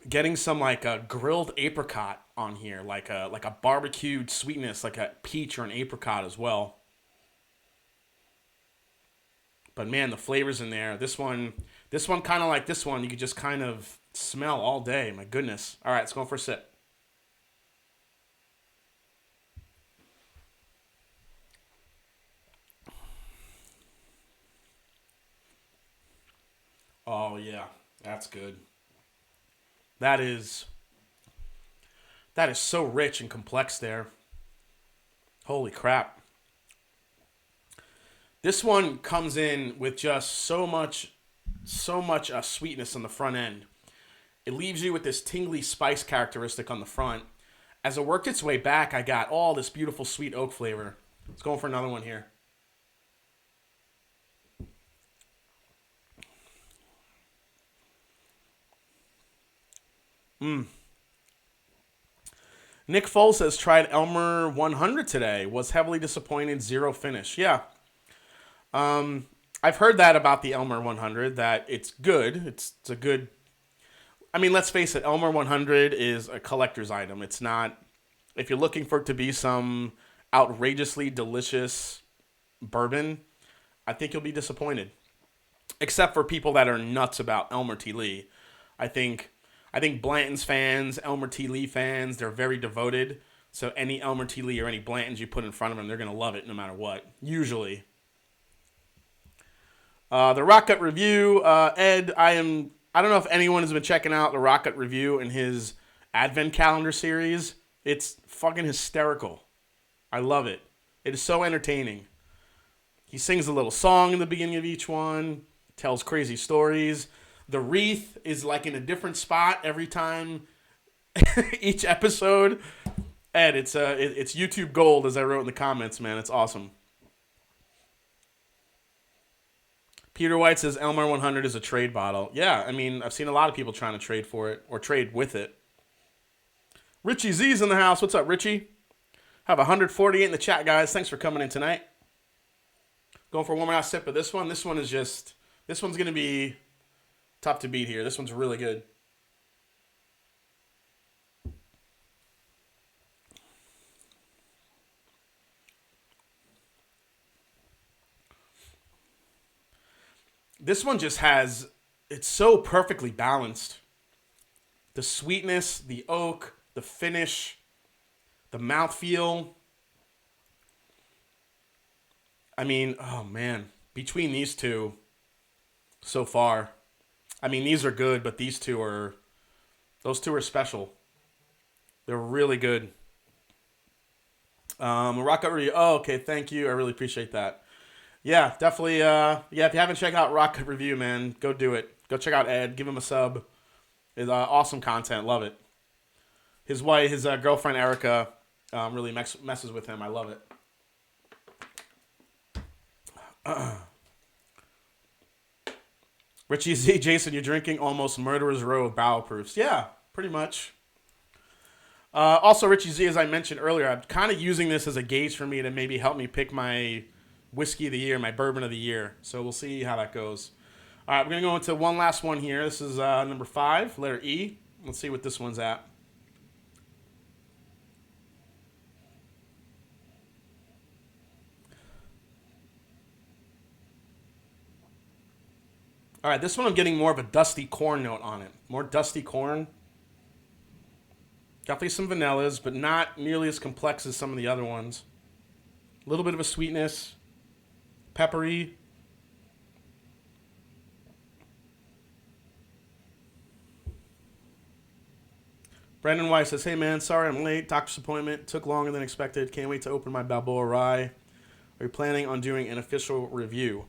Getting some like a grilled apricot on here, like a barbecued sweetness, like a peach or an apricot as well. But man, the flavors in there. This one kind of like this one, you could just kind of smell all day. My goodness. All right, let's go for a sip. Oh yeah, that's good. That is so rich and complex there. Holy crap. This one comes in with just so much sweetness on the front end. It leaves you with this tingly spice characteristic on the front. As it worked its way back, I got all this beautiful sweet oak flavor. Let's go for another one here. Nick Foles says, tried Elmer 100 today. Was heavily disappointed. 0 finish. Yeah. I've heard that about the Elmer 100, that it's good. It's a good... I mean, let's face it. Elmer 100 is a collector's item. It's not... If you're looking for it to be some outrageously delicious bourbon, I think you'll be disappointed. Except for people that are nuts about Elmer T. Lee. I think Blanton's fans, Elmer T. Lee fans, they're very devoted. So any Elmer T. Lee or any Blantons you put in front of them, they're going to love it no matter what. Usually. The Rocket Review, Ed, I don't know if anyone has been checking out the Rocket Review in his Advent Calendar series. It's fucking hysterical. I love it. It is so entertaining. He sings a little song in the beginning of each one, tells crazy stories. The wreath is like in a different spot every time, each episode. Ed, it's YouTube gold, as I wrote in the comments, man. It's awesome. Peter White says Elmer 100 is a trade bottle. Yeah, I mean, I've seen a lot of people trying to trade for it or trade with it. Richie Z's in the house. What's up, Richie? Have 148 in the chat, guys. Thanks for coming in tonight. Going for one more last sip of this one. This one's going to be tough to beat here. This one's really good. This one just has, it's so perfectly balanced. The sweetness, the oak, the finish, the mouthfeel. I mean, oh man, between these two so far, I mean, these are good, but those two are special. They're really good. Rock Cut Review. Oh, okay, thank you. I really appreciate that. Yeah, definitely. If you haven't checked out Rock Cut Review, man, go do it. Go check out Ed. Give him a sub. It's awesome content. Love it. His wife, his girlfriend Erica, really messes with him. I love it. Richie Z, Jason, you're drinking almost Murderer's Row of Barrel Proofs. Yeah, pretty much. Also, Richie Z, as I mentioned earlier, I'm kind of using this as a gauge for me to maybe help me pick my whiskey of the year, my bourbon of the year. So we'll see how that goes. All right, we're going to go into one last one here. This is number 5, letter E. Let's see what this one's at. All right, this one I'm getting more of a dusty corn note on it. More dusty corn. Definitely some vanillas, but not nearly as complex as some of the other ones. A little bit of a sweetness. Peppery. Brandon Weiss says, hey man, sorry I'm late. Doctor's appointment. Took longer than expected. Can't wait to open my Balboa Rye. Are you planning on doing an official review?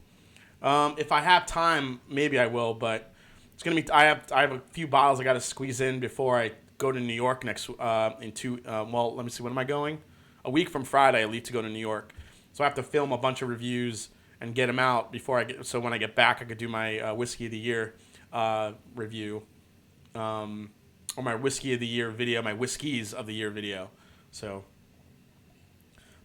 If I have time, maybe I will, but it's gonna be. I have a few bottles I got to squeeze in before I go to New York next. Let me see. When am I going? A week from Friday, I leave to go to New York, so I have to film a bunch of reviews and get them out before I get. So when I get back, I could do my whiskey of the year review, or my whiskey of the year video, my whiskeys of the year video. So.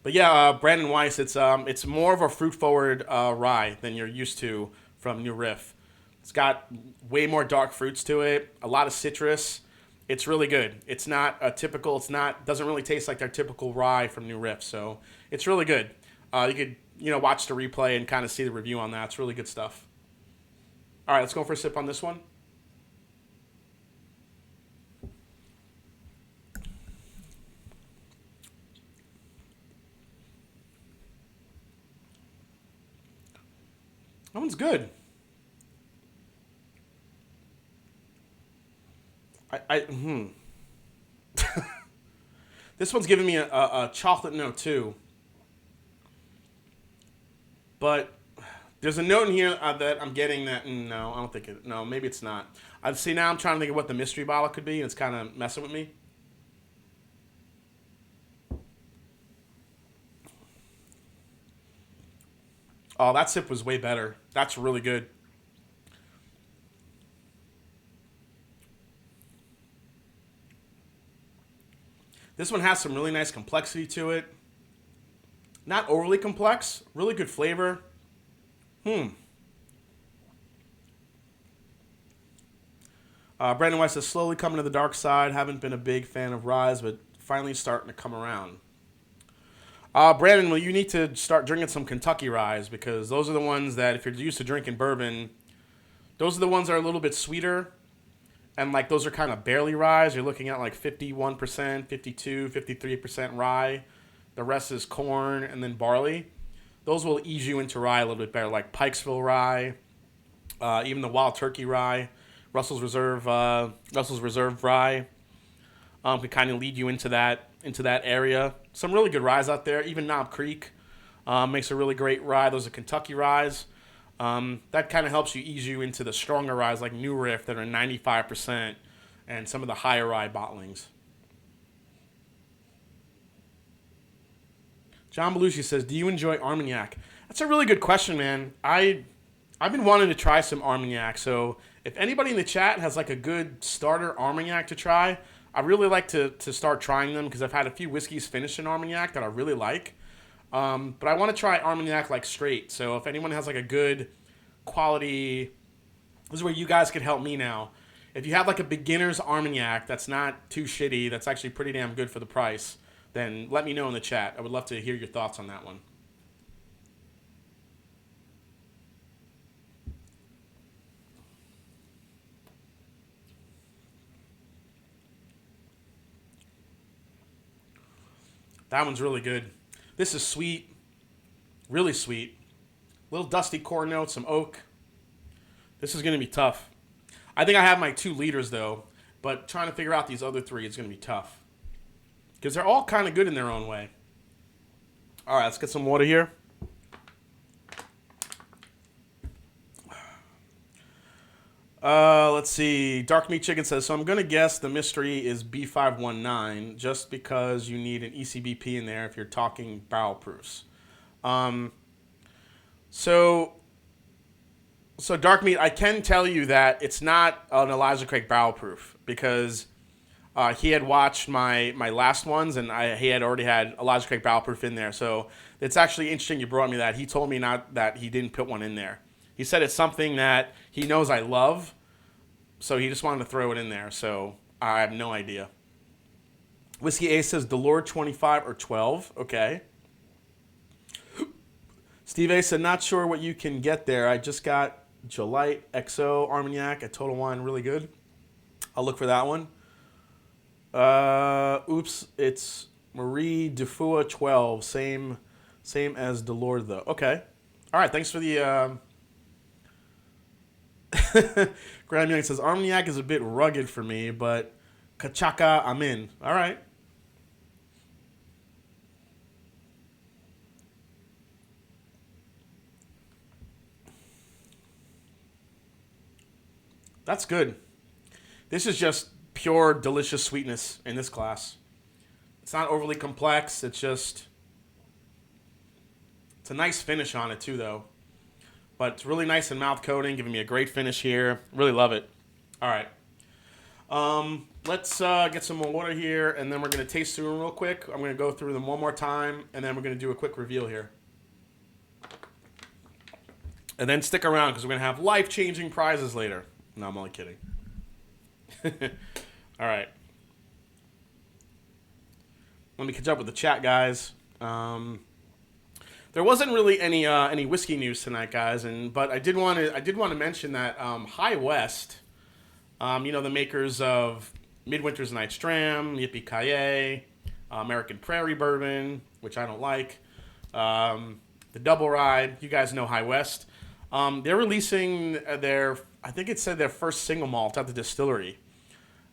But yeah, Brandon Weiss, it's more of a fruit-forward rye than you're used to from New Riff. It's got way more dark fruits to it, a lot of citrus. It's really good. It's not a typical. Doesn't really taste like their typical rye from New Riff. So it's really good. You could watch the replay and kind of see the review on that. It's really good stuff. All right, let's go for a sip on this one. That one's good. This one's giving me a chocolate note too. But there's a note in here that I'm getting that, no, I don't think it, no, maybe it's not. See, now I'm trying to think of what the mystery bottle could be, and it's kind of messing with me. Oh, that sip was way better. That's really good. This one has some really nice complexity to it. Not overly complex. Really good flavor. Brandon Weiss says, slowly coming to the dark side. Haven't been a big fan of ryes, but finally starting to come around. Brandon, well, you need to start drinking some Kentucky ryes, because those are the ones that, if you're used to drinking bourbon, those are the ones that are a little bit sweeter. And like those are kind of barely ryes. You're looking at like 51%, 52, 53% rye. The rest is corn and then barley. Those will ease you into rye a little bit better, like Pikesville rye, even the Wild Turkey rye, Russell's Reserve rye. Could kind of lead you into that area. Some really good ryes out there. Even Knob Creek makes a really great rye. Those are Kentucky ryes. That kind of helps you ease you into the stronger ryes like New Riff that are 95% and some of the higher rye bottlings. John Belushi says, do you enjoy Armagnac? That's a really good question, man. I I've been wanting to try some Armagnac, so if anybody in the chat has like a good starter Armagnac to try, I really like to start trying them because I've had a few whiskeys finished in Armagnac that I really like. But I want to try Armagnac like straight. So if anyone has like a good quality, this is where you guys could help me now. If you have like a beginner's Armagnac that's not too shitty, that's actually pretty damn good for the price, then let me know in the chat. I would love to hear your thoughts on that one. That one's really good. This is sweet. Really sweet. Little dusty core notes, some oak. This is going to be tough. I think I have my 2 liters, though. But trying to figure out these other 3 is going to be tough. Because they're all kind of good in their own way. All right, let's get some water here. Let's see. Dark Meat Chicken says, so I'm going to guess the mystery is B519 just because you need an ECBP in there if you're talking barrel proofs. So Dark Meat, I can tell you that it's not an Elijah Craig barrel proof because he had watched my last ones and he had already had Elijah Craig barrel proof in there. So it's actually interesting you brought me that. He told me not that he didn't put one in there. He said it's something that he knows I love, so he just wanted to throw it in there. So I have no idea. Whiskey Ace says Delord 25 or 12. Okay. Steve A said, not sure what you can get there. I just got Gelite XO Armagnac at Total Wine. Really good. I'll look for that one. Oops, it's Marie Defua 12. Same as Delord, though. Okay. All right, thanks for the... Graham Young says, Armagnac is a bit rugged for me, but Kachaka, I'm in. All right. That's good. This is just pure, delicious sweetness in this glass. It's not overly complex. It's a nice finish on it, too, though. But it's really nice and mouth coating, giving me a great finish here. Really love it. All right. Let's get some more water here, and then we're going to taste through them real quick. I'm going to go through them one more time, and then we're going to do a quick reveal here. And then stick around, because we're going to have life-changing prizes later. No, I'm only kidding. All right. Let me catch up with the chat, guys. There wasn't really any whiskey news tonight, guys, but I did want to mention that High West, the makers of Midwinter's Night's Dram, Yippee-Ki-Yay, American Prairie Bourbon, which I don't like, the Double Ride. You guys know High West. They're releasing their first single malt at the distillery.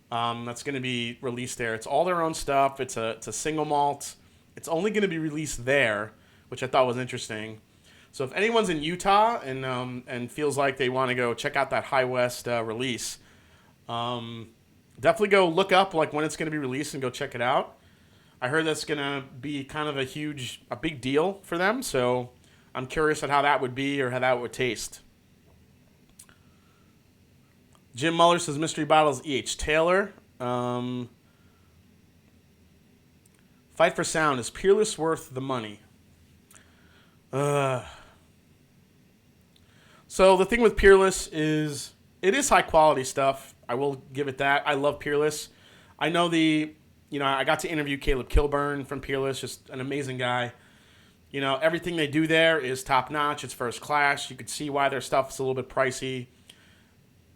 That's going to be released there. It's all their own stuff. It's a single malt. It's only going to be released there, which I thought was interesting. So if anyone's in Utah and feels like they want to go check out that High West release, definitely go look up like when it's going to be released and go check it out. I heard that's going to be kind of a big deal for them. So I'm curious at how that would be or how that would taste. Jim Muller says mystery bottles E.H. Taylor. Fight for Sound, is Peerless worth the money? So the thing with Peerless is it is high quality stuff. I will give it that. I love Peerless. I know I got to interview Caleb Kilburn from Peerless, just an amazing guy. Everything they do there is top notch. It's first class. You could see why their stuff is a little bit pricey.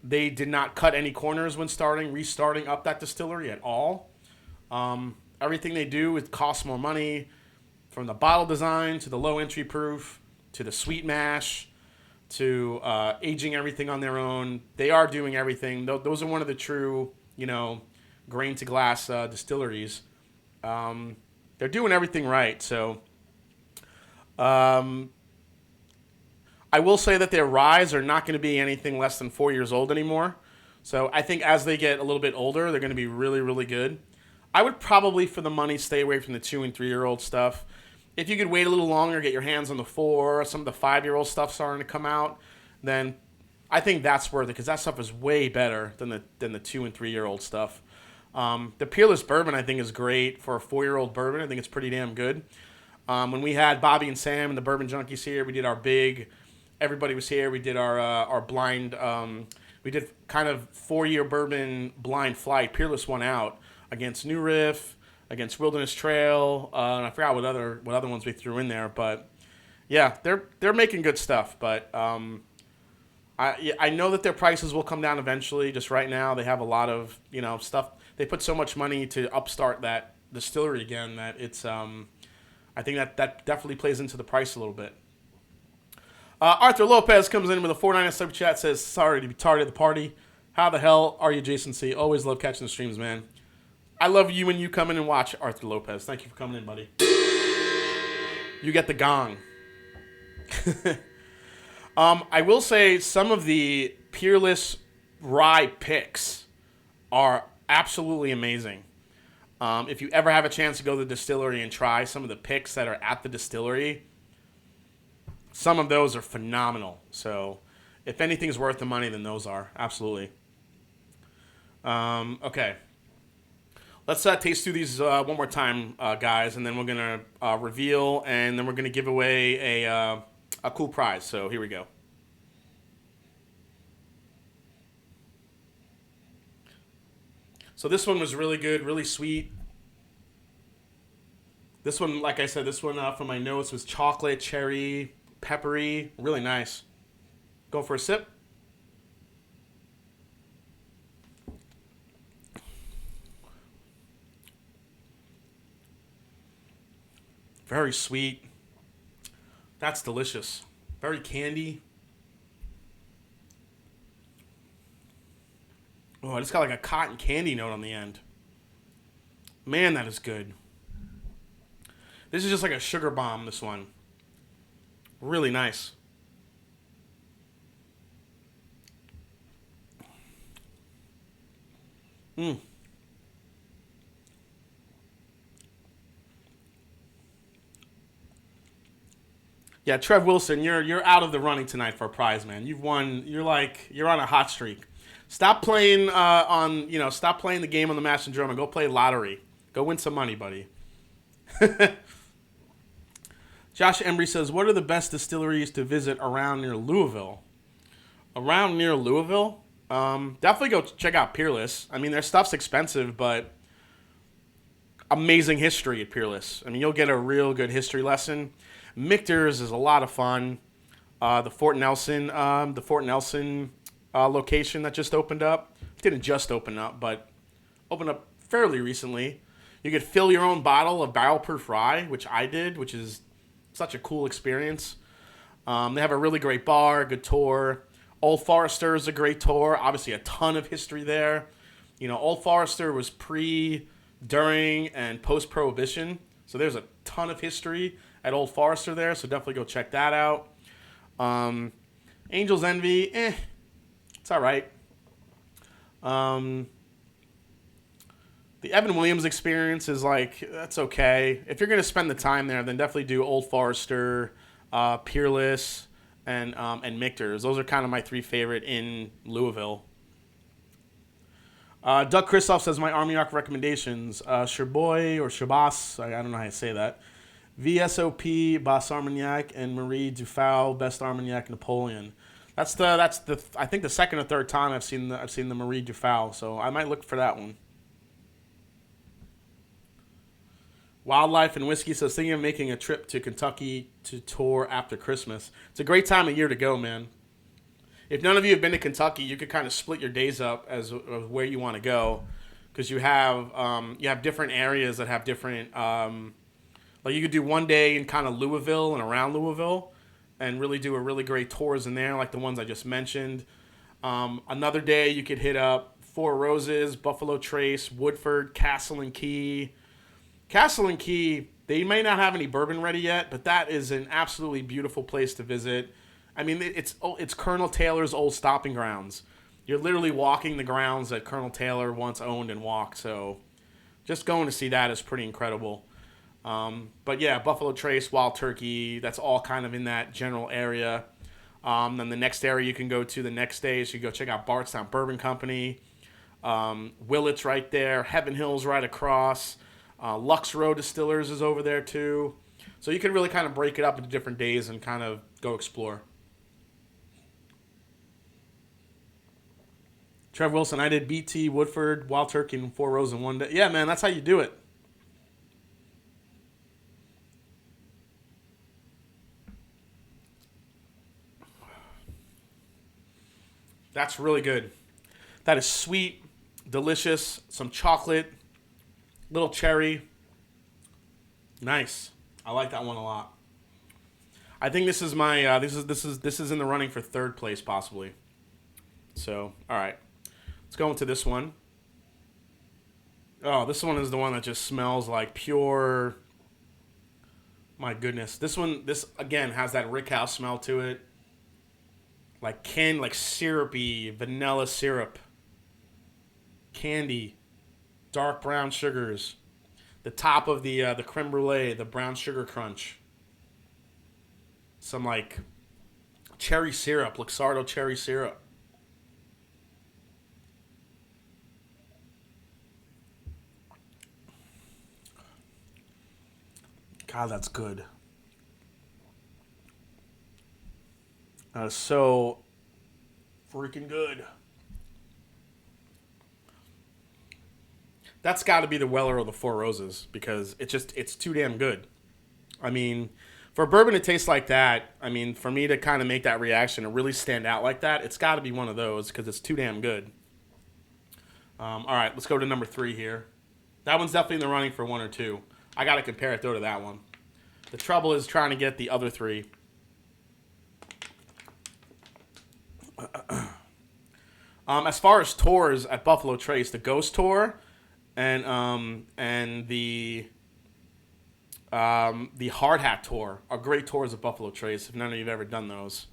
They did not cut any corners when restarting up that distillery at all. Everything they do, it costs more money, from the bottle design to the low entry proof to the sweet mash to aging everything on their own. They are doing everything. Those are one of the true, grain to glass distilleries. They're doing everything right. So I will say that their ryes are not going to be anything less than 4 years old anymore. So I think as they get a little bit older, they're going to be really, really good. I would probably, for the money, stay away from the 2 and 3 year old stuff. If you could wait a little longer, get your hands on the 4, some of the 5-year-old stuff starting to come out, then I think that's worth it because that stuff is way better than the 2 and 3 year old stuff. The Peerless Bourbon I think is great for a 4-year-old bourbon. I think it's pretty damn good. When we had Bobby and Sam and the Bourbon Junkies here, we did our big. Everybody was here. We did our blind. We did kind of 4-year bourbon blind flight. Peerless won out against New Riff, against Wilderness Trail, and I forgot what other ones we threw in there. But yeah, they're making good stuff. But I know that their prices will come down eventually. Just right now, they have a lot of stuff. They put so much money to upstart that distillery again that it's. I think that definitely plays into the price a little bit. Arthur Lopez comes in with a $4.99 super chat. Says, "Sorry to be tardy at the party. How the hell are you, Jason C? Always love catching the streams, man. I love you when you come in and watch, Arthur Lopez. Thank you for coming in, buddy. You get the gong." I will say some of the Peerless Rye picks are absolutely amazing. If you ever have a chance to go to the distillery and try some of the picks that are at the distillery, some of those are phenomenal. So if anything's worth the money, then those are. Absolutely. Okay. Let's taste through these one more time, guys, and then we're going to reveal, and then we're going to give away a cool prize. So here we go. So this one was really good, really sweet. This one, like I said, from my notes was chocolate, cherry, peppery, really nice. Go for a sip. Very sweet. That's delicious. Very candy. Oh, it's got like a cotton candy note on the end. Man, that is good. This is just like a sugar bomb, this one. Really nice. Yeah, Trev Wilson, you're out of the running tonight for a prize, man. You've won. You're on a hot streak. Stop playing stop playing the game on the Mash and Drum and go play lottery. Go win some money, buddy. Josh Embry says, "What are the best distilleries to visit around near Louisville?" Around near Louisville? Definitely go check out Peerless. I mean, their stuff's expensive, but amazing history at Peerless. I mean, you'll get a real good history lesson. Michter's is a lot of fun. The Fort Nelson location that just opened up. Didn't just open up, but opened up fairly recently. You could fill your own bottle of Barrel Proof Rye, which I did, which is such a cool experience. They have a really great bar, good tour. Old Forester is a great tour. Obviously, a ton of history there. Old Forester was pre, during, and post-Prohibition. So there's a ton of history at Old Forester there. So definitely go check that out. Angel's Envy, it's all right. The Evan Williams experience is that's okay. If you're going to spend the time there, then definitely do Old Forester, Peerless, and Michter's. Those are kind of my 3 favorite in Louisville. Doug Kristoff says, "My Armagnac recommendations, Cherboy or Chabas, I don't know how you say that, VSOP, Bas Armagnac, and Marie Dufour, Best Armagnac Napoleon." That's the I think the second or third time I've seen the Marie Dufour, so I might look for that one. Wildlife and Whiskey says, "Thinking of making a trip to Kentucky to tour after Christmas." It's a great time of year to go, man. If none of you have been to Kentucky, you could kind of split your days up as where you want to go, because you have different areas that have different. You could do one day in kind of Louisville and around Louisville, and really do a really great tours in there, like the ones I just mentioned. Another day you could hit up Four Roses, Buffalo Trace, Woodford, Castle and Key. Castle and Key, they may not have any bourbon ready yet, but that is an absolutely beautiful place to visit. I mean, it's Colonel Taylor's old stomping grounds. You're literally walking the grounds that Colonel Taylor once owned and walked, so just going to see that is pretty incredible. But yeah, Buffalo Trace, Wild Turkey, that's all kind of in that general area. Then the next area you can go to the next day is you go check out Bardstown Bourbon Company. Willett's right there. Heaven Hill's right across. Lux Row Distillers is over there too. So you can really kind of break it up into different days and kind of go explore. Trev Wilson, I did BT, Woodford, Wild Turkey, and Four Roses in one day. Yeah, man, that's how you do it. That's really good. That is sweet, delicious, some chocolate, little cherry. Nice. I like that one a lot. I think this is my this is in the running for third place possibly. So, all right. Let's go into this one. Oh, this one is the one that just smells like pure. My goodness. This again has that rickhouse smell to it. Like syrupy vanilla syrup. Candy. Dark brown sugars. The top of the creme brulee, the brown sugar crunch. Some like cherry syrup, Luxardo cherry syrup. God, that's good. That is so freaking good. That's got to be the Weller or the Four Roses because it's too damn good. I mean, for a bourbon to taste like that, I mean, for me to kind of make that reaction and really stand out like that, it's got to be one of those because it's too damn good. All right, let's go to number 3 here. That one's definitely in the running for 1 or 2. I got to compare it, though, to that one. The trouble is trying to get the other 3. As far as tours at Buffalo Trace, the Ghost Tour and the Hard Hat Tour are great tours of Buffalo Trace. If none of you have ever done those,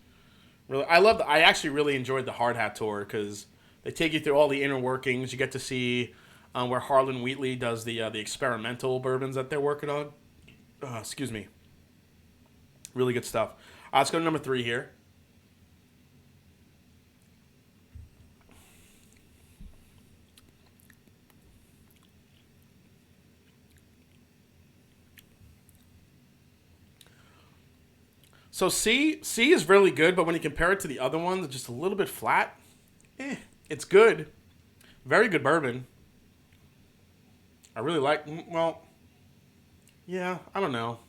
really, I actually really enjoyed the Hard Hat Tour because they take you through all the inner workings. You get to see where Harlan Wheatley does the experimental bourbons that they're working on. Excuse me. Really good stuff. Let's go to number 3 here. So C is really good, but when you compare it to the other ones, it's just a little bit flat. It's good. Very good bourbon. I really like, well, yeah, I don't know.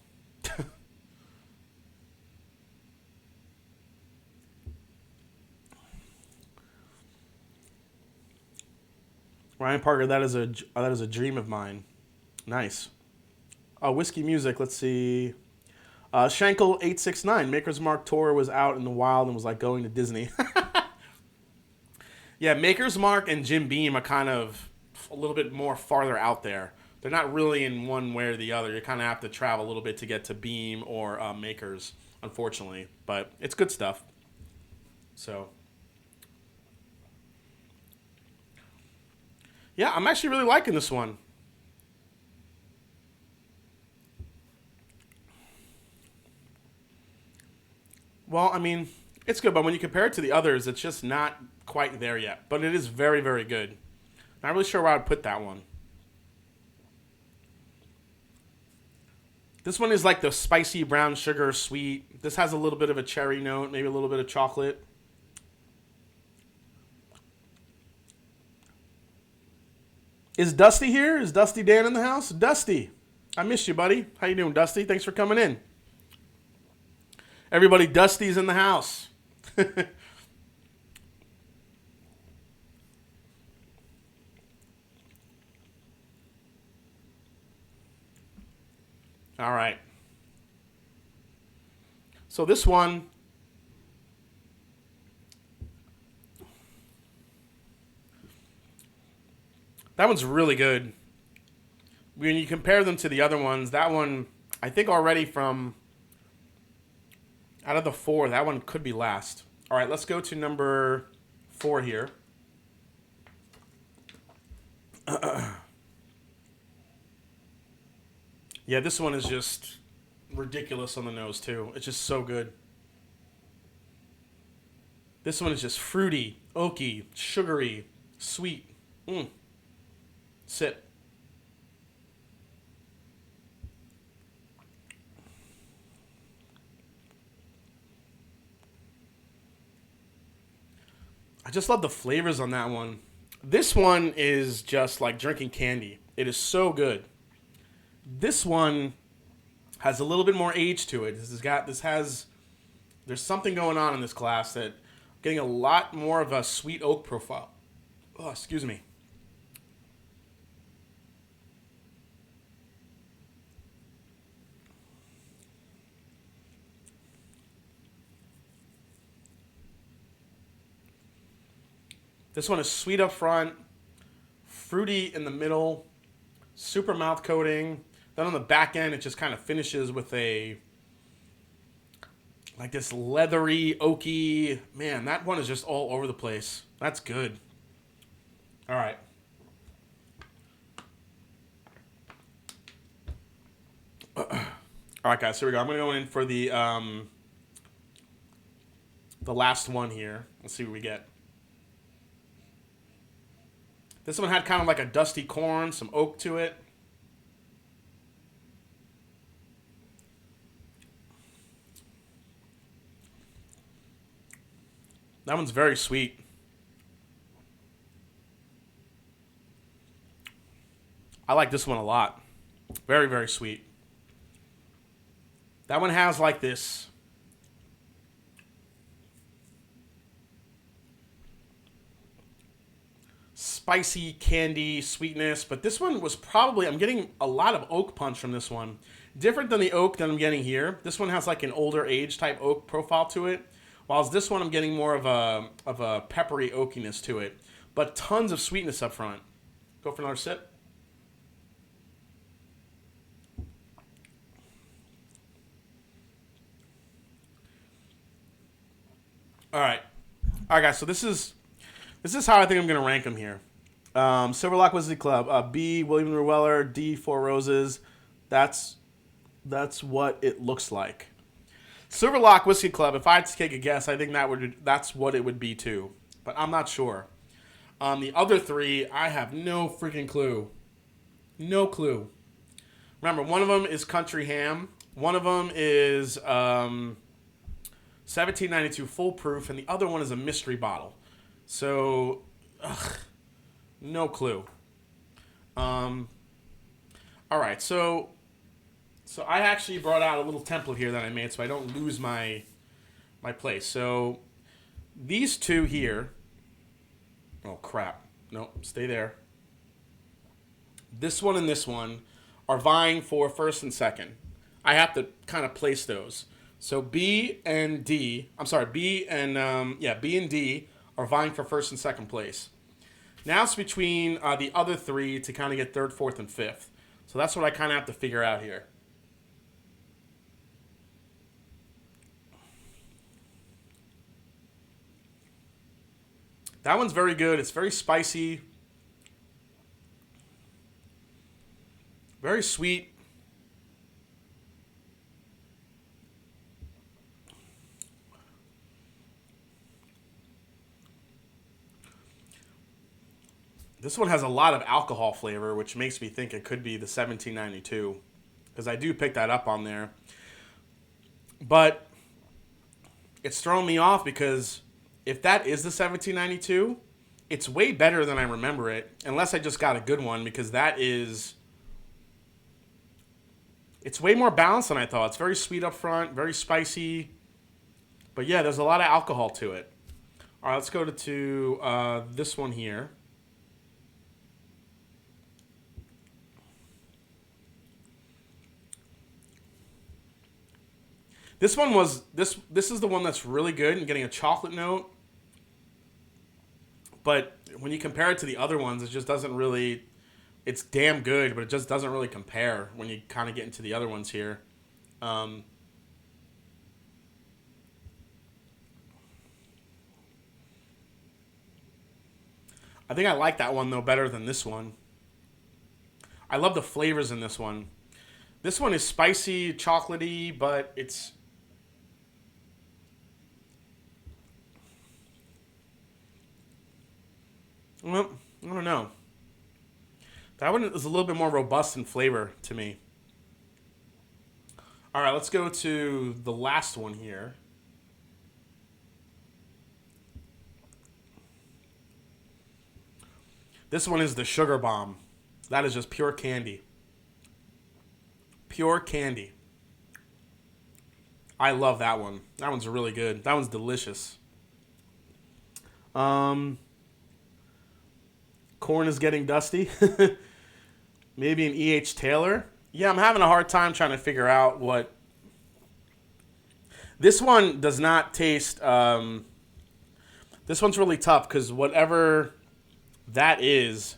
Ryan Parker, that is a dream of mine. Nice. Whiskey music, let's see. Schenkel 869, Maker's Mark tour was out in the wild and was like going to Disney. Yeah, Maker's Mark and Jim Beam are kind of a little bit more farther out there. They're not really in one way or the other. You kind of have to travel a little bit to get to Beam or Maker's, unfortunately. But it's good stuff. So, yeah, I'm actually really liking this one. Well, I mean, it's good, but when you compare it to the others, it's just not quite there yet. But it is very, very good. Not really sure where I'd put that one. This one is like the spicy brown sugar sweet. This has a little bit of a cherry note, maybe a little bit of chocolate. Is Dusty here? Is Dusty Dan in the house? Dusty, I miss you, buddy. How you doing, Dusty? Thanks for coming in. Everybody, Dusty's in the house. All right. So this one, that one's really good. When you compare them to the other ones, that one, I think already from out of the 4, that one could be last. All right, let's go to number 4 here. Yeah, this one is just ridiculous on the nose, too. It's just so good. This one is just fruity, oaky, sugary, sweet. Sip. I just love the flavors on that one. This one is just like drinking candy. It is so good. This one has a little bit more age to it. There's something going on in this glass that I'm getting a lot more of a sweet oak profile. Oh, excuse me. This one is sweet up front, fruity in the middle, super mouth coating. Then on the back end, it just kind of finishes with like this leathery, oaky. Man, that one is just all over the place. That's good. All right. All right, guys, here we go. I'm going to go in for the last one here. Let's see what we get. This one had kind of like a dusty corn, some oak to it. That one's very sweet. I like this one a lot. Very, very sweet. That one has like this spicy candy sweetness, but this one was probably, I'm getting a lot of oak punch from this one. Different than the oak that I'm getting here. This one has like an older age type oak profile to it, whilst this one I'm getting more of a peppery oakiness to it, but tons of sweetness up front. Go for another sip. All right, guys. So this is how I think I'm gonna rank them here. Silverlock Whiskey Club, B, William Llewellyn, D, Four Roses. That's what it looks like. Silverlock Whiskey Club, if I had to take a guess, I think that's what it would be too. But I'm not sure. The other three, I have no freaking clue. No clue. Remember, one of them is Country Ham. One of them is 1792 Full Proof, and the other one is a mystery bottle. So, no clue. All right, so I actually brought out a little template here that I made so I don't lose my place. So these two here, oh crap, no, stay there. This one and this one are vying for first and second. I have to kind of place those. So B and D are vying for first and second place. Now it's between the other three to kind of get third, fourth, and fifth. So that's what I kind of have to figure out here. That one's very good. It's very spicy. Very sweet. This one has a lot of alcohol flavor, which makes me think it could be the 1792, because I do pick that up on there. But it's throwing me off because if that is the 1792, it's way better than I remember it, unless I just got a good one, because it's way more balanced than I thought. It's very sweet up front, very spicy. But yeah, there's a lot of alcohol to it. All right, let's go to this one here. This one was this is the one that's really good and getting a chocolate note. But when you compare it to the other ones, it just doesn't really, it's damn good, but it just doesn't really compare when you kind of get into the other ones here. I think I like that one though better than this one. I love the flavors in this one. This one is spicy, chocolatey, but Well, I don't know. That one is a little bit more robust in flavor to me. All right, let's go to the last one here. This one is the Sugar Bomb. That is just pure candy. Pure candy. I love that one. That one's really good. That one's delicious. Corn is getting dusty. Maybe an E.H. Taylor. Yeah, I'm having a hard time trying to figure out what... This one does not taste... This one's really tough because whatever that is,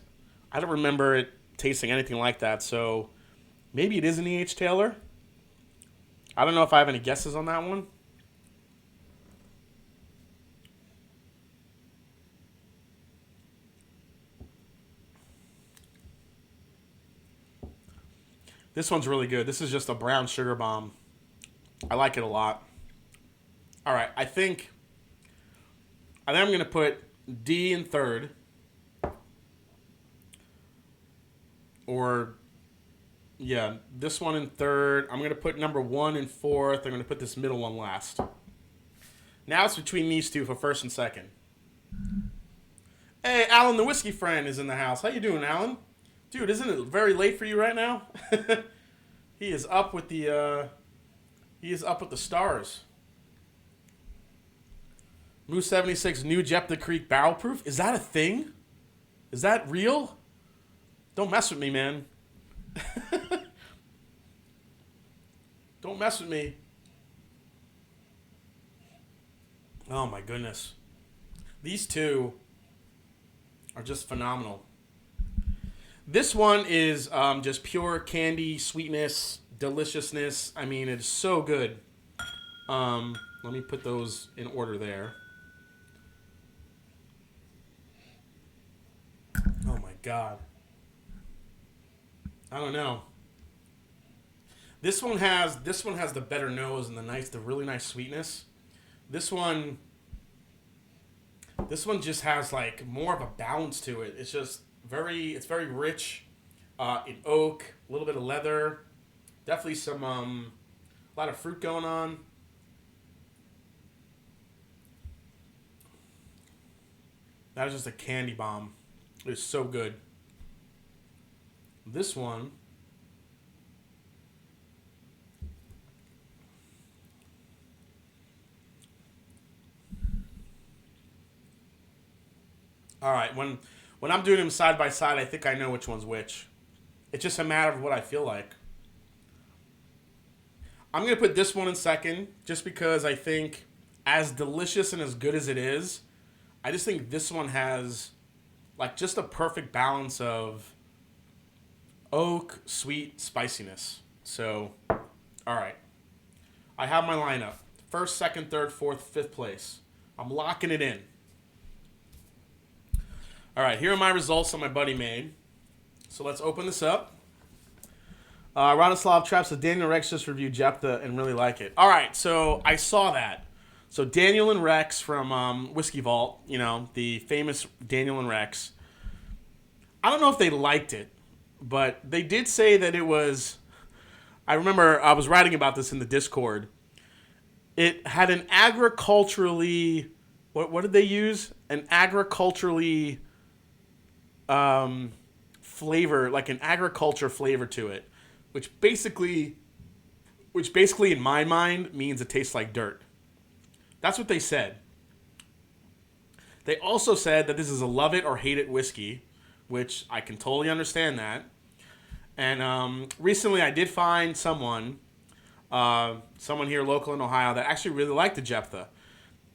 I don't remember it tasting anything like that. So maybe it is an E.H. Taylor. I don't know if I have any guesses on that one. This one's really good. This is just a brown sugar bomb. I like it a lot. All right, I think I'm going to put D in third. Or, yeah, this one in third. I'm going to put number 1 in fourth. I'm going to put this middle one last. Now it's between these two for first and second. Hey, Alan the Whiskey Friend is in the house. How you doing, Alan? Dude, isn't it very late for you right now? He is up with the stars. Moose 76 New Jepta Creek Barrel Proof. Is that a thing? Is that real? Don't mess with me, man. Don't mess with me. Oh my goodness. These two are just phenomenal. This one is just pure candy, sweetness, deliciousness. I mean, it's so good. Let me put those in order there. Oh my God. I don't know. This one has the better nose and the really nice sweetness. This one just has like more of a balance to it. It's just very rich in oak, a little bit of leather, definitely some a lot of fruit going on. That is just a candy bomb. It is so good. This one all right, when I'm doing them side by side, I think I know which one's which. It's just a matter of what I feel like. I'm going to put this one in second just because I think as delicious and as good as it is, I just think this one has like just a perfect balance of oak, sweet, spiciness. So, all right. I have my lineup. First, second, third, fourth, fifth place. I'm locking it in. All right, here are my results that my buddy made. So let's open this up. Radislav Trapp says Daniel Rex just reviewed Jepta and really like it. All right, so I saw that. So Daniel and Rex from Whiskey Vault, you know, the famous Daniel and Rex. I don't know if they liked it, but they did say that it was... I remember I was writing about this in the Discord. It had an agriculturally... What did they use? An agriculturally... flavor, like an agriculture flavor to it, which basically in my mind means it tastes like dirt. That's what they said. They also said that this is a love it or hate it whiskey, which I can totally understand that. And recently I did find someone here local in Ohio that actually really liked the Jepta.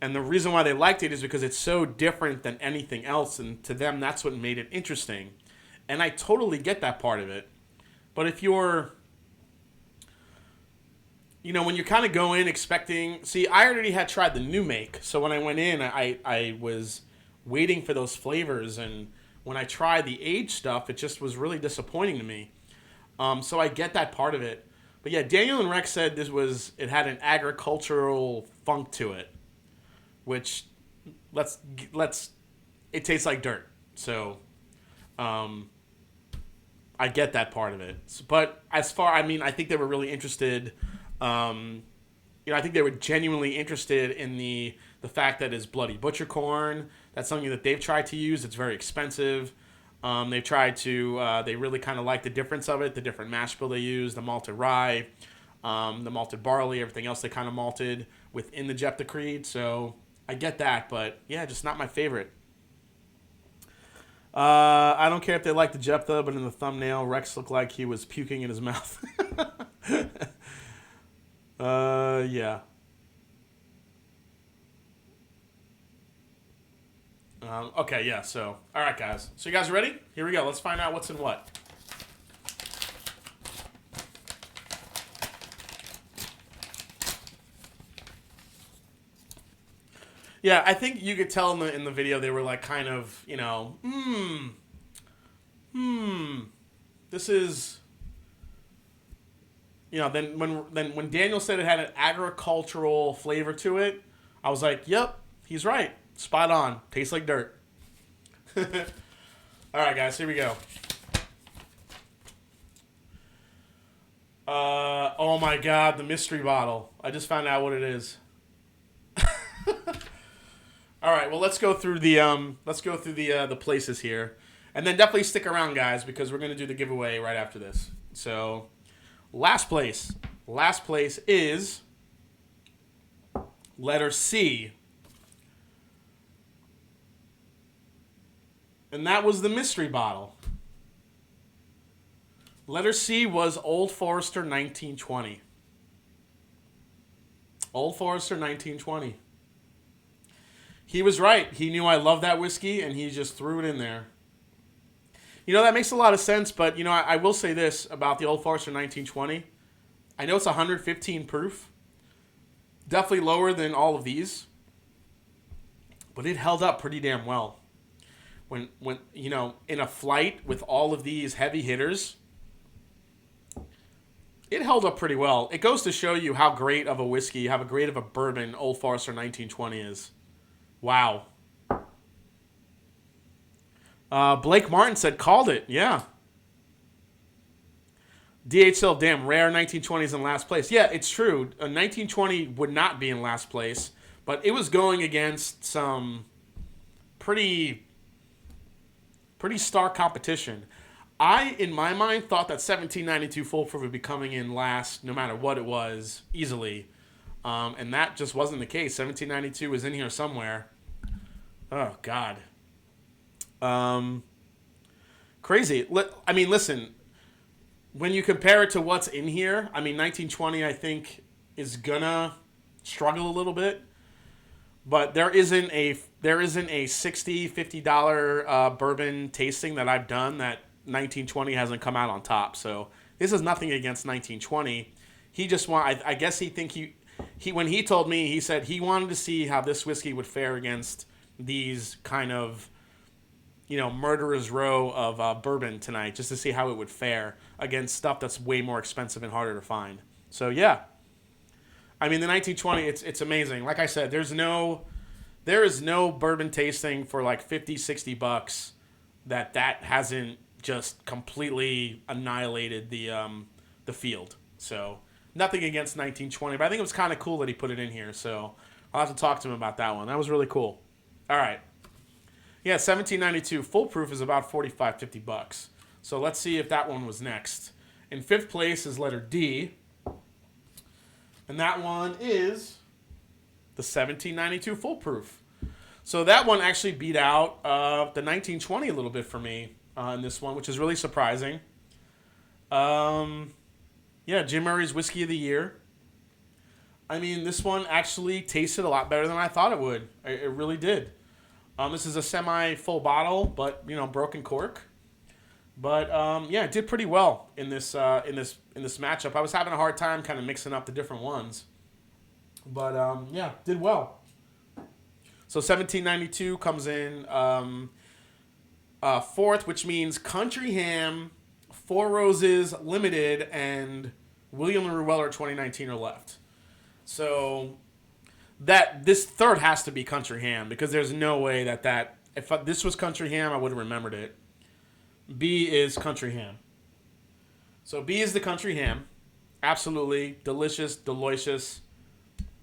And the reason why they liked it is because it's so different than anything else, and to them, that's what made it interesting. And I totally get that part of it. But if you're, you know, when you kind of go in expecting... See, I already had tried the new make, so when I went in, I was waiting for those flavors, and when I tried the aged stuff, it just was really disappointing to me. So I get that part of it. But yeah, Daniel and Rex said it had an agricultural funk to it. Which, it tastes like dirt. So, I get that part of it. But as far, I mean, I think they were really interested. I think they were genuinely interested in the fact that it's bloody butcher corn. That's something that they've tried to use. It's very expensive. They've tried to, they really kind of like the difference of it, the different mash bill they use, the malted rye, the malted barley, everything else they kind of malted within the Jepta Creed. So I get that, but yeah, just not my favorite. I don't care if they like the Jepta, but in the thumbnail, Rex looked like he was puking in his mouth. Yeah. Okay, yeah, so, all right, guys. So you guys ready? Here we go. Let's find out what's in what. Yeah, I think you could tell in the video they were like kind of, this is, then when Daniel said it had an agricultural flavor to it, I was like, yep, he's right. Spot on. Tastes like dirt. All right, guys, here we go. Oh my God, the mystery bottle. I just found out what it is. All right, well, let's go through the places here, and then definitely stick around, guys, because we're gonna do the giveaway right after this. So, last place is letter C, and that was the mystery bottle. Letter C was Old Forester 1920. Old Forester 1920. He was right. He knew I loved that whiskey, and he just threw it in there. That makes a lot of sense, but, I will say this about the Old Forester 1920. I know it's 115 proof. Definitely lower than all of these. But it held up pretty damn well. When in a flight with all of these heavy hitters, it held up pretty well. It goes to show you how great of a whiskey, how great of a bourbon Old Forester 1920 is. Wow. Blake Martin said, called it. Yeah. DHL, damn, rare 1920s in last place. Yeah, it's true. A 1920 would not be in last place, but it was going against some pretty stark competition. I, in my mind, thought that 1792 Full Proof would be coming in last no matter what it was, easily. And that just wasn't the case. 1792 was in here somewhere. Oh, God. Crazy. I mean, listen, when you compare it to what's in here, I mean, 1920, I think, is gonna struggle a little bit. But there isn't a $60, $50 bourbon tasting that I've done that 1920 hasn't come out on top. So this is nothing against 1920. He just I guess he when he told me, he said he wanted to see how this whiskey would fare against these kind of, murderer's row of bourbon tonight, just to see how it would fare against stuff that's way more expensive and harder to find. So, yeah. I mean, the 1920, it's amazing. Like I said, there is no bourbon tasting for like $50, $60 that hasn't just completely annihilated the field. So, nothing against 1920, but I think it was kind of cool that he put it in here. So, I'll have to talk to him about that one. That was really cool. All right. Yeah, 1792 Full Proof is about $45, $50. So let's see if that one was next. In fifth place is letter D. And that one is the 1792 Full Proof. So that one actually beat out the 1920 a little bit for me in this one, which is really surprising. Yeah, Jim Murray's Whiskey of the Year. I mean, this one actually tasted a lot better than I thought it would. It really did. This is a semi-full bottle, but broken cork. But yeah, it did pretty well in this matchup. I was having a hard time kind of mixing up the different ones, but yeah, did well. So 1792 comes in fourth, which means Country Ham, Four Roses Limited, and William & Weller 2019 are left. So this third has to be Country Ham, because there's no way that If this was country ham, I would have remembered it. B is country ham. So B is the country ham. Absolutely delicious, delicious.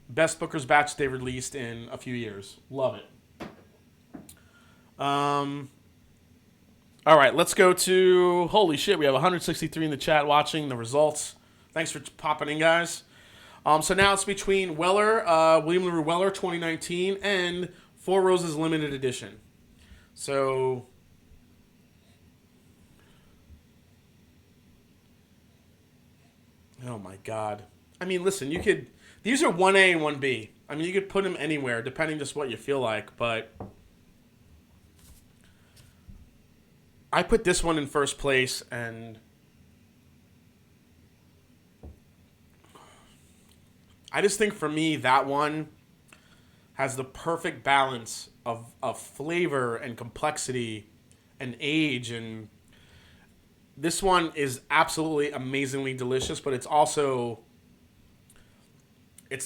Best Booker's batch they released in a few years. Love it. All right, let's go to, holy shit, we have 163 in the chat watching the results. Thanks for popping in, guys. So now it's between Weller, William LaRue Weller 2019 and Four Roses Limited Edition. So, oh my God. I mean, listen, you could, these are 1A and 1B. I mean, you could put them anywhere depending just what you feel like, but I put this one in first place, and I just think for me that one has the perfect balance of flavor and complexity and age, and this one is absolutely amazingly delicious, but it's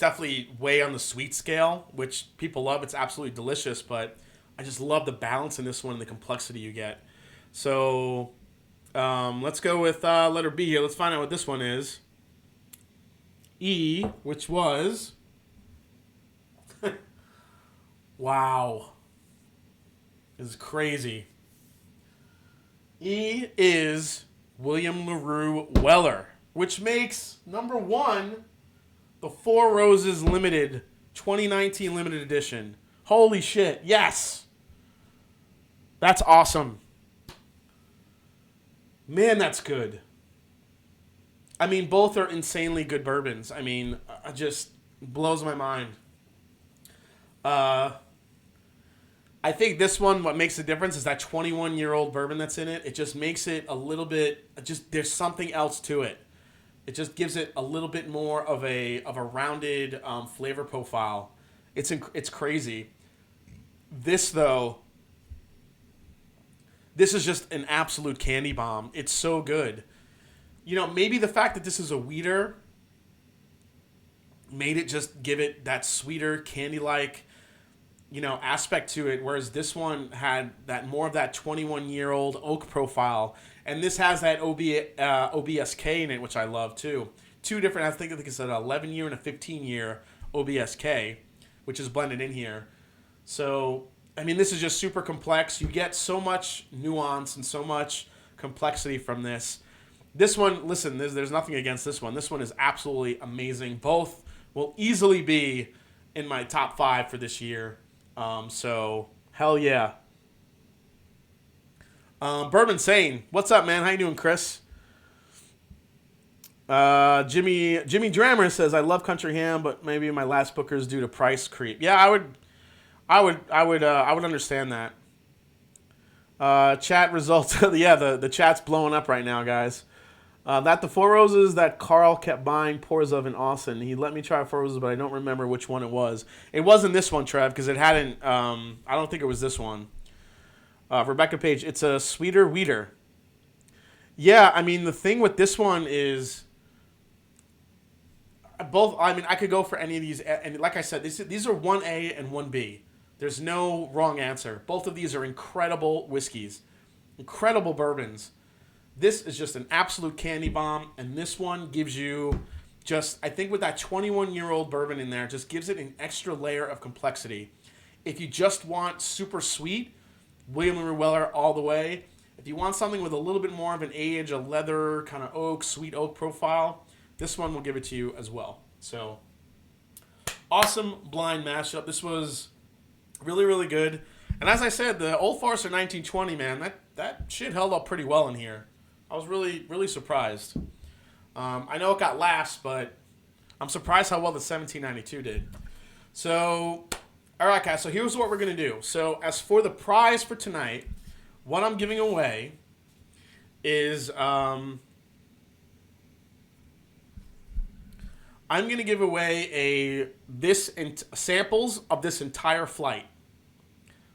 definitely way on the sweet scale, which people love. It's absolutely delicious, but I just love the balance in this one and the complexity you get. So let's go with letter B here. Let's find out what this one is. E, which was... wow. This is crazy. E is William LaRue Weller, which makes number one the Four Roses Limited 2019 Limited Edition. Holy shit, yes! That's awesome. Man, that's good. I mean, both are insanely good bourbons. I mean, it just blows my mind. I think this one, what makes the difference is that 21-year-old bourbon that's in it. It just makes it a little bit, there's something else to it. It just gives it a little bit more of a rounded flavor profile. It's crazy. This, though, this is just an absolute candy bomb. It's so good. You know, maybe the fact that this is a wheater made it just give it that sweeter, candy-like, aspect to it, whereas this one had that more of that 21-year-old oak profile, and this has that OBSK in it, which I love too. Two different, I think it's an 11-year and a 15-year OBSK, which is blended in here. So, I mean, this is just super complex. You get so much nuance and so much complexity from this. This one, listen, there's nothing against this one. This one is absolutely amazing. Both will easily be in my top 5 for this year. So, hell yeah. Bourbon Sane, what's up, man? How you doing, Chris? Jimmy Drammer says, I love country ham, but maybe my last Booker is due to price creep. Yeah, I would understand that. Chat results. Yeah, the chat's blowing up right now, guys. That the Four Roses that Carl kept buying pours of in Austin. He let me try Four Roses, but I don't remember which one it was. It wasn't this one, Trev, because it hadn't. I don't think it was this one. Rebecca Page, it's a sweeter wheater. Yeah, I mean, the thing with this one is both. I mean, I could go for any of these, and like I said, these are 1A and 1B. There's no wrong answer. Both of these are incredible whiskeys, incredible bourbons. This is just an absolute candy bomb, and this one gives you just, I think with that 21-year-old bourbon in there, just gives it an extra layer of complexity. If you just want super sweet, William LaRue Weller all the way. If you want something with a little bit more of an age, a leather kind of oak, sweet oak profile, this one will give it to you as well. So, awesome blind mashup. This was really, really good. And as I said, the Old Forester 1920, man, that shit held up pretty well in here. I was really, really surprised. I know it got last, but I'm surprised how well the 1792 did. So, all right, guys, so here's what we're going to do. So, as for the prize for tonight, what I'm giving away is I'm going to give away samples of this entire flight.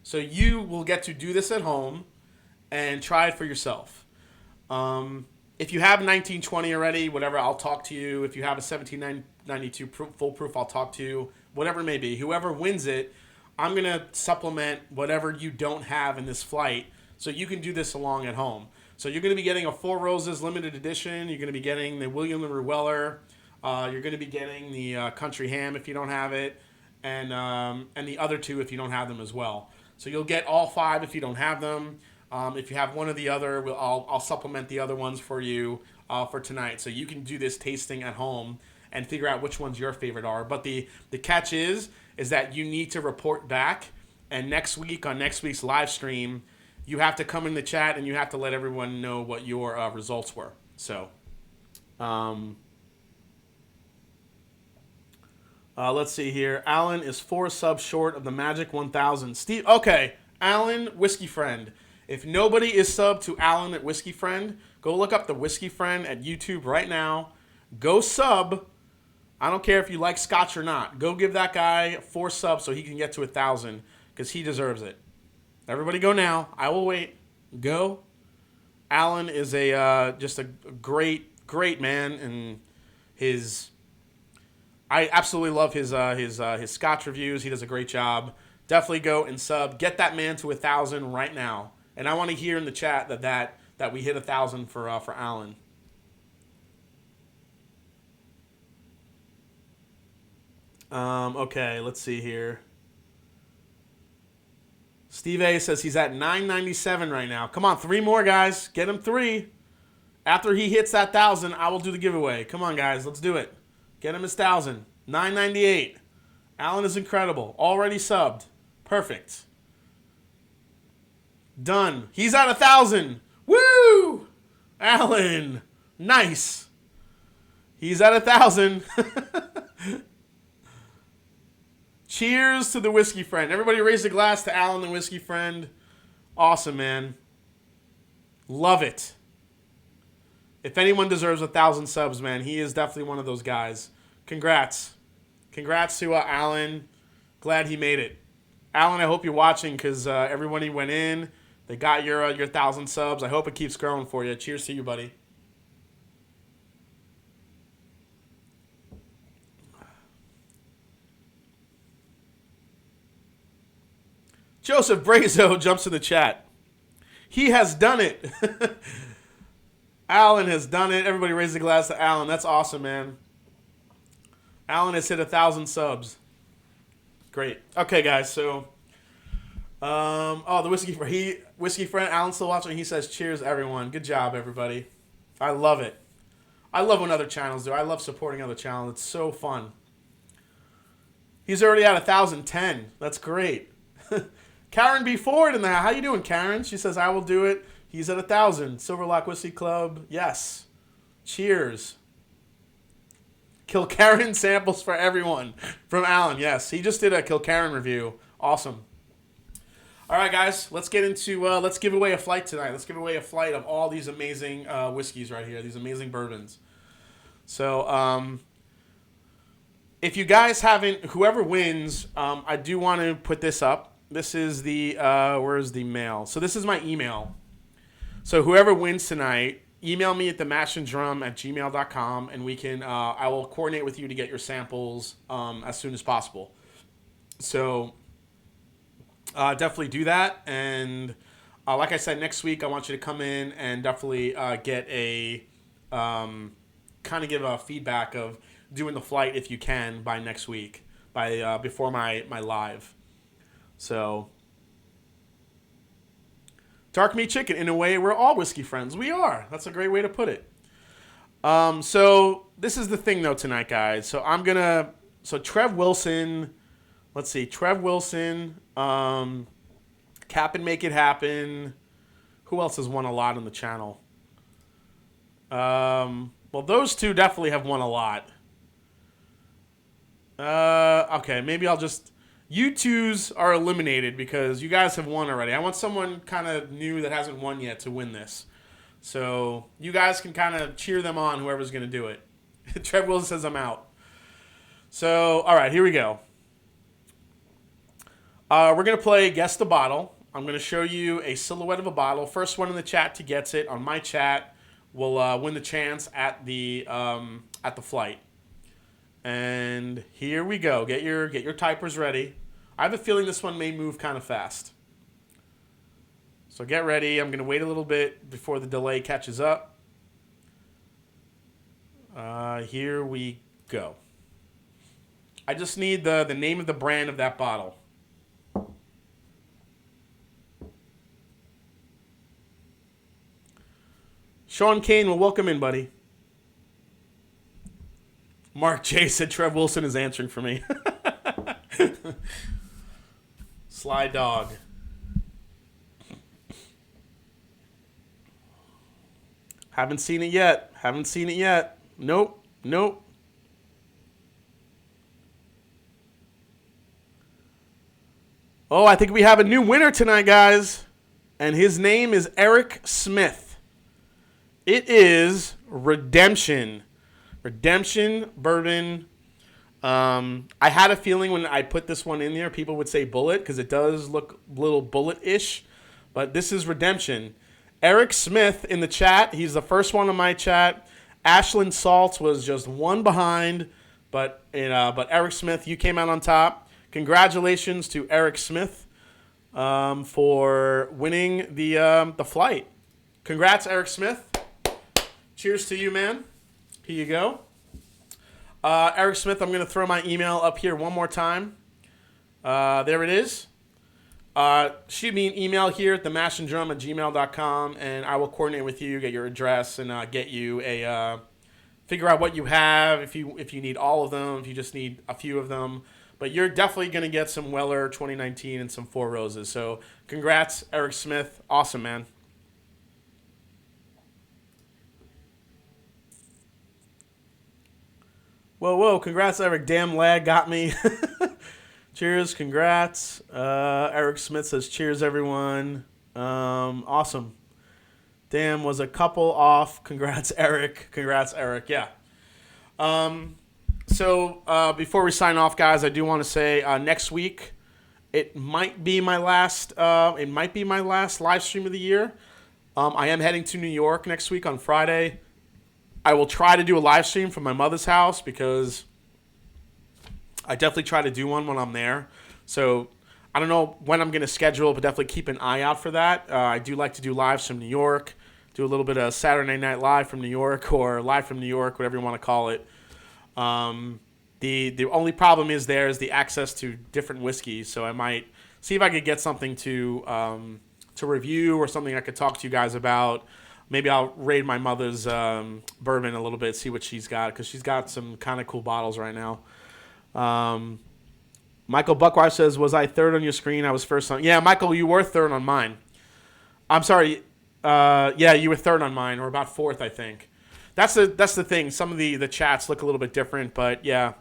So you will get to do this at home and try it for yourself. If you have 1920 already, whatever, I'll talk to you. If you have a 1792 full proof, I'll talk to you. Whatever it may be. Whoever wins it, I'm going to supplement whatever you don't have in this flight so you can do this along at home. So you're going to be getting a Four Roses limited edition. You're going to be getting the William LaRue Weller. You're going to be getting the Country Ham if you don't have it, and the other two if you don't have them as well. So you'll get all 5 if you don't have them. If you have one or the other, I'll supplement the other ones for you for tonight. So you can do this tasting at home and figure out which ones your favorite are. But the catch is that you need to report back. And next week, on next week's live stream, you have to come in the chat and you have to let everyone know what your results were. So, let's see here. Alan is 4 subs short of the magic 1,000. Steve, okay. Alan, Whiskey Friend. If nobody is subbed to Alan at Whiskey Friend, go look up the Whiskey Friend at YouTube right now. Go sub. I don't care if you like Scotch or not. Go give that guy 4 subs so he can get to 1,000 because he deserves it. Everybody go now. I will wait. Go. Alan is just a great man, and I absolutely love his Scotch reviews. He does a great job. Definitely go and sub. Get that man to 1,000 right now. And I want to hear in the chat that we hit 1,000 for Alan. Okay, let's see here. Steve A says he's at 997 right now. Come on, 3 more, guys. Get him 3. After he hits that 1,000, I will do the giveaway. Come on, guys. Let's do it. Get him his 1,000. 998. Alan is incredible. Already subbed. Perfect. Done. He's at 1,000. Woo! Alan. Nice. He's at 1,000. Cheers to the Whiskey Friend. Everybody raise a glass to Alan the Whiskey Friend. Awesome, man. Love it. If anyone deserves 1,000 subs, man, he is definitely one of those guys. Congrats. Congrats to Alan. Glad he made it. Alan, I hope you're watching because everyone he went in, they got your 1,000 subs. I hope it keeps growing for you. Cheers to you, buddy. Joseph Brazo jumps in the chat. He has done it. Alan has done it. Everybody raise a glass to Alan. That's awesome, man. Alan has hit 1,000 subs. Great. Okay, guys. So, the Whiskey Friend. Alan's still watching. He says, "Cheers, everyone. Good job, everybody." I love it. I love when other channels do. I love supporting other channels. It's so fun. He's already at 1,010. That's great. Karen B. Ford in there. How you doing, Karen? She says, "I will do it." He's at 1,000. Silverlock Whiskey Club. Yes. Cheers. Kilcarron samples for everyone from Alan. Yes, he just did a Kilcarron review. Awesome. All right, guys, let's get into let's give away a flight tonight. Let's give away a flight of all these amazing whiskeys right here. These amazing bourbons. So, if you guys haven't, whoever wins, I do want to put this up. This is the where's the mail? So this is my email. So whoever wins tonight, email me at themashanddrum@gmail.com, and we can I will coordinate with you to get your samples as soon as possible. So definitely do that. And like I said, next week I want you to come in and definitely get a kind of give a feedback of doing the flight if you can by next week, by before my live. So, Dark Meat Chicken, in a way, we're all whiskey friends. We are. That's a great way to put it. So, this is the thing, though, tonight, guys. So, so Trev Wilson, let's see, Trev Wilson, Cap and Make It Happen. Who else has won a lot on the channel? Well, those two definitely have won a lot. Okay, maybe I'll just... You twos are eliminated because you guys have won already. I want someone kind of new that hasn't won yet to win this. So you guys can kind of cheer them on, whoever's going to do it. Trev Wilson says I'm out. So, all right, here we go. We're going to play Guess the Bottle. I'm going to show you a silhouette of a bottle. First one in the chat to gets it on my chat will win the chance at the flight. And here we go. Get your typers ready. I have a feeling this one may move kind of fast. So get ready. I'm going to wait a little bit before the delay catches up. Here we go. I just need the name of the brand of that bottle. Sean Kane, well, welcome in, buddy. Mark J said Trev Wilson is answering for me. Sly dog. Haven't seen it yet. Haven't seen it yet. Nope. Nope. Oh, I think we have a new winner tonight, guys. And his name is Eric Smith. It is Redemption. Redemption Bourbon. I had a feeling when I put this one in there, people would say Bullet because it does look a little Bullet-ish. But this is Redemption. Eric Smith in the chat. He's the first one in my chat. Ashland Salts was just one behind. But Eric Smith, you came out on top. Congratulations to Eric Smith for winning the flight. Congrats, Eric Smith. Cheers to you, man. Here you go. Eric Smith, I'm going to throw my email up here one more time. There it is. Shoot me an email here at themashanddrum@gmail.com, and I will coordinate with you, get your address, and get you figure out what you have, if you need all of them, if you just need a few of them. But you're definitely going to get some Weller 2019 and some Four Roses. So congrats, Eric Smith. Awesome, man. Whoa, congrats, Eric. Damn lag got me. Cheers, congrats. Eric Smith says, cheers, everyone. Awesome. Damn, was a couple off. Congrats, Eric. Yeah. So before we sign off, guys, I do want to say next week it might be my last live stream of the year. I am heading to New York next week on Friday. I will try to do a live stream from my mother's house because I definitely try to do one when I'm there. So I don't know when I'm going to schedule, but definitely keep an eye out for that. I do like to do lives from New York, do a little bit of Saturday Night Live from New York or Live from New York, whatever you want to call it. The only problem is the access to different whiskeys. So I might see if I could get something to review or something I could talk to you guys about. Maybe I'll raid my mother's bourbon a little bit, see what she's got, because she's got some kind of cool bottles right now. Michael Buckwire says, was I third on your screen? I was first on. Yeah, Michael, you were third on mine. I'm sorry. Yeah, you were third on mine, or about fourth, I think. That's the thing. Some of the chats look a little bit different, but yeah,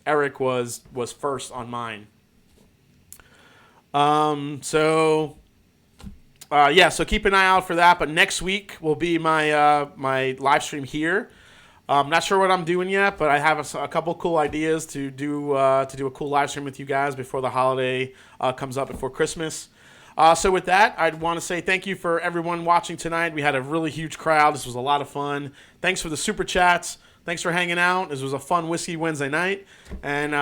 Eric was first on mine. So keep an eye out for that. But next week will be my my live stream here. I'm not sure what I'm doing yet, but I have a couple cool ideas to do a cool live stream with you guys before the holiday comes up, before Christmas. So with that, I'd want to say thank you for everyone watching tonight. We had a really huge crowd. This was a lot of fun. Thanks for the super chats. Thanks for hanging out. This was a fun Whiskey Wednesday night. And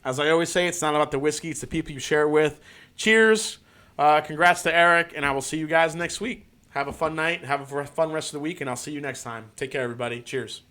as I always say, it's not about the whiskey. It's the people you share it with. Cheers. Congrats to Eric, and I will see you guys next week. Have a fun night. Have a fun rest of the week, and I'll see you next time. Take care, everybody. Cheers.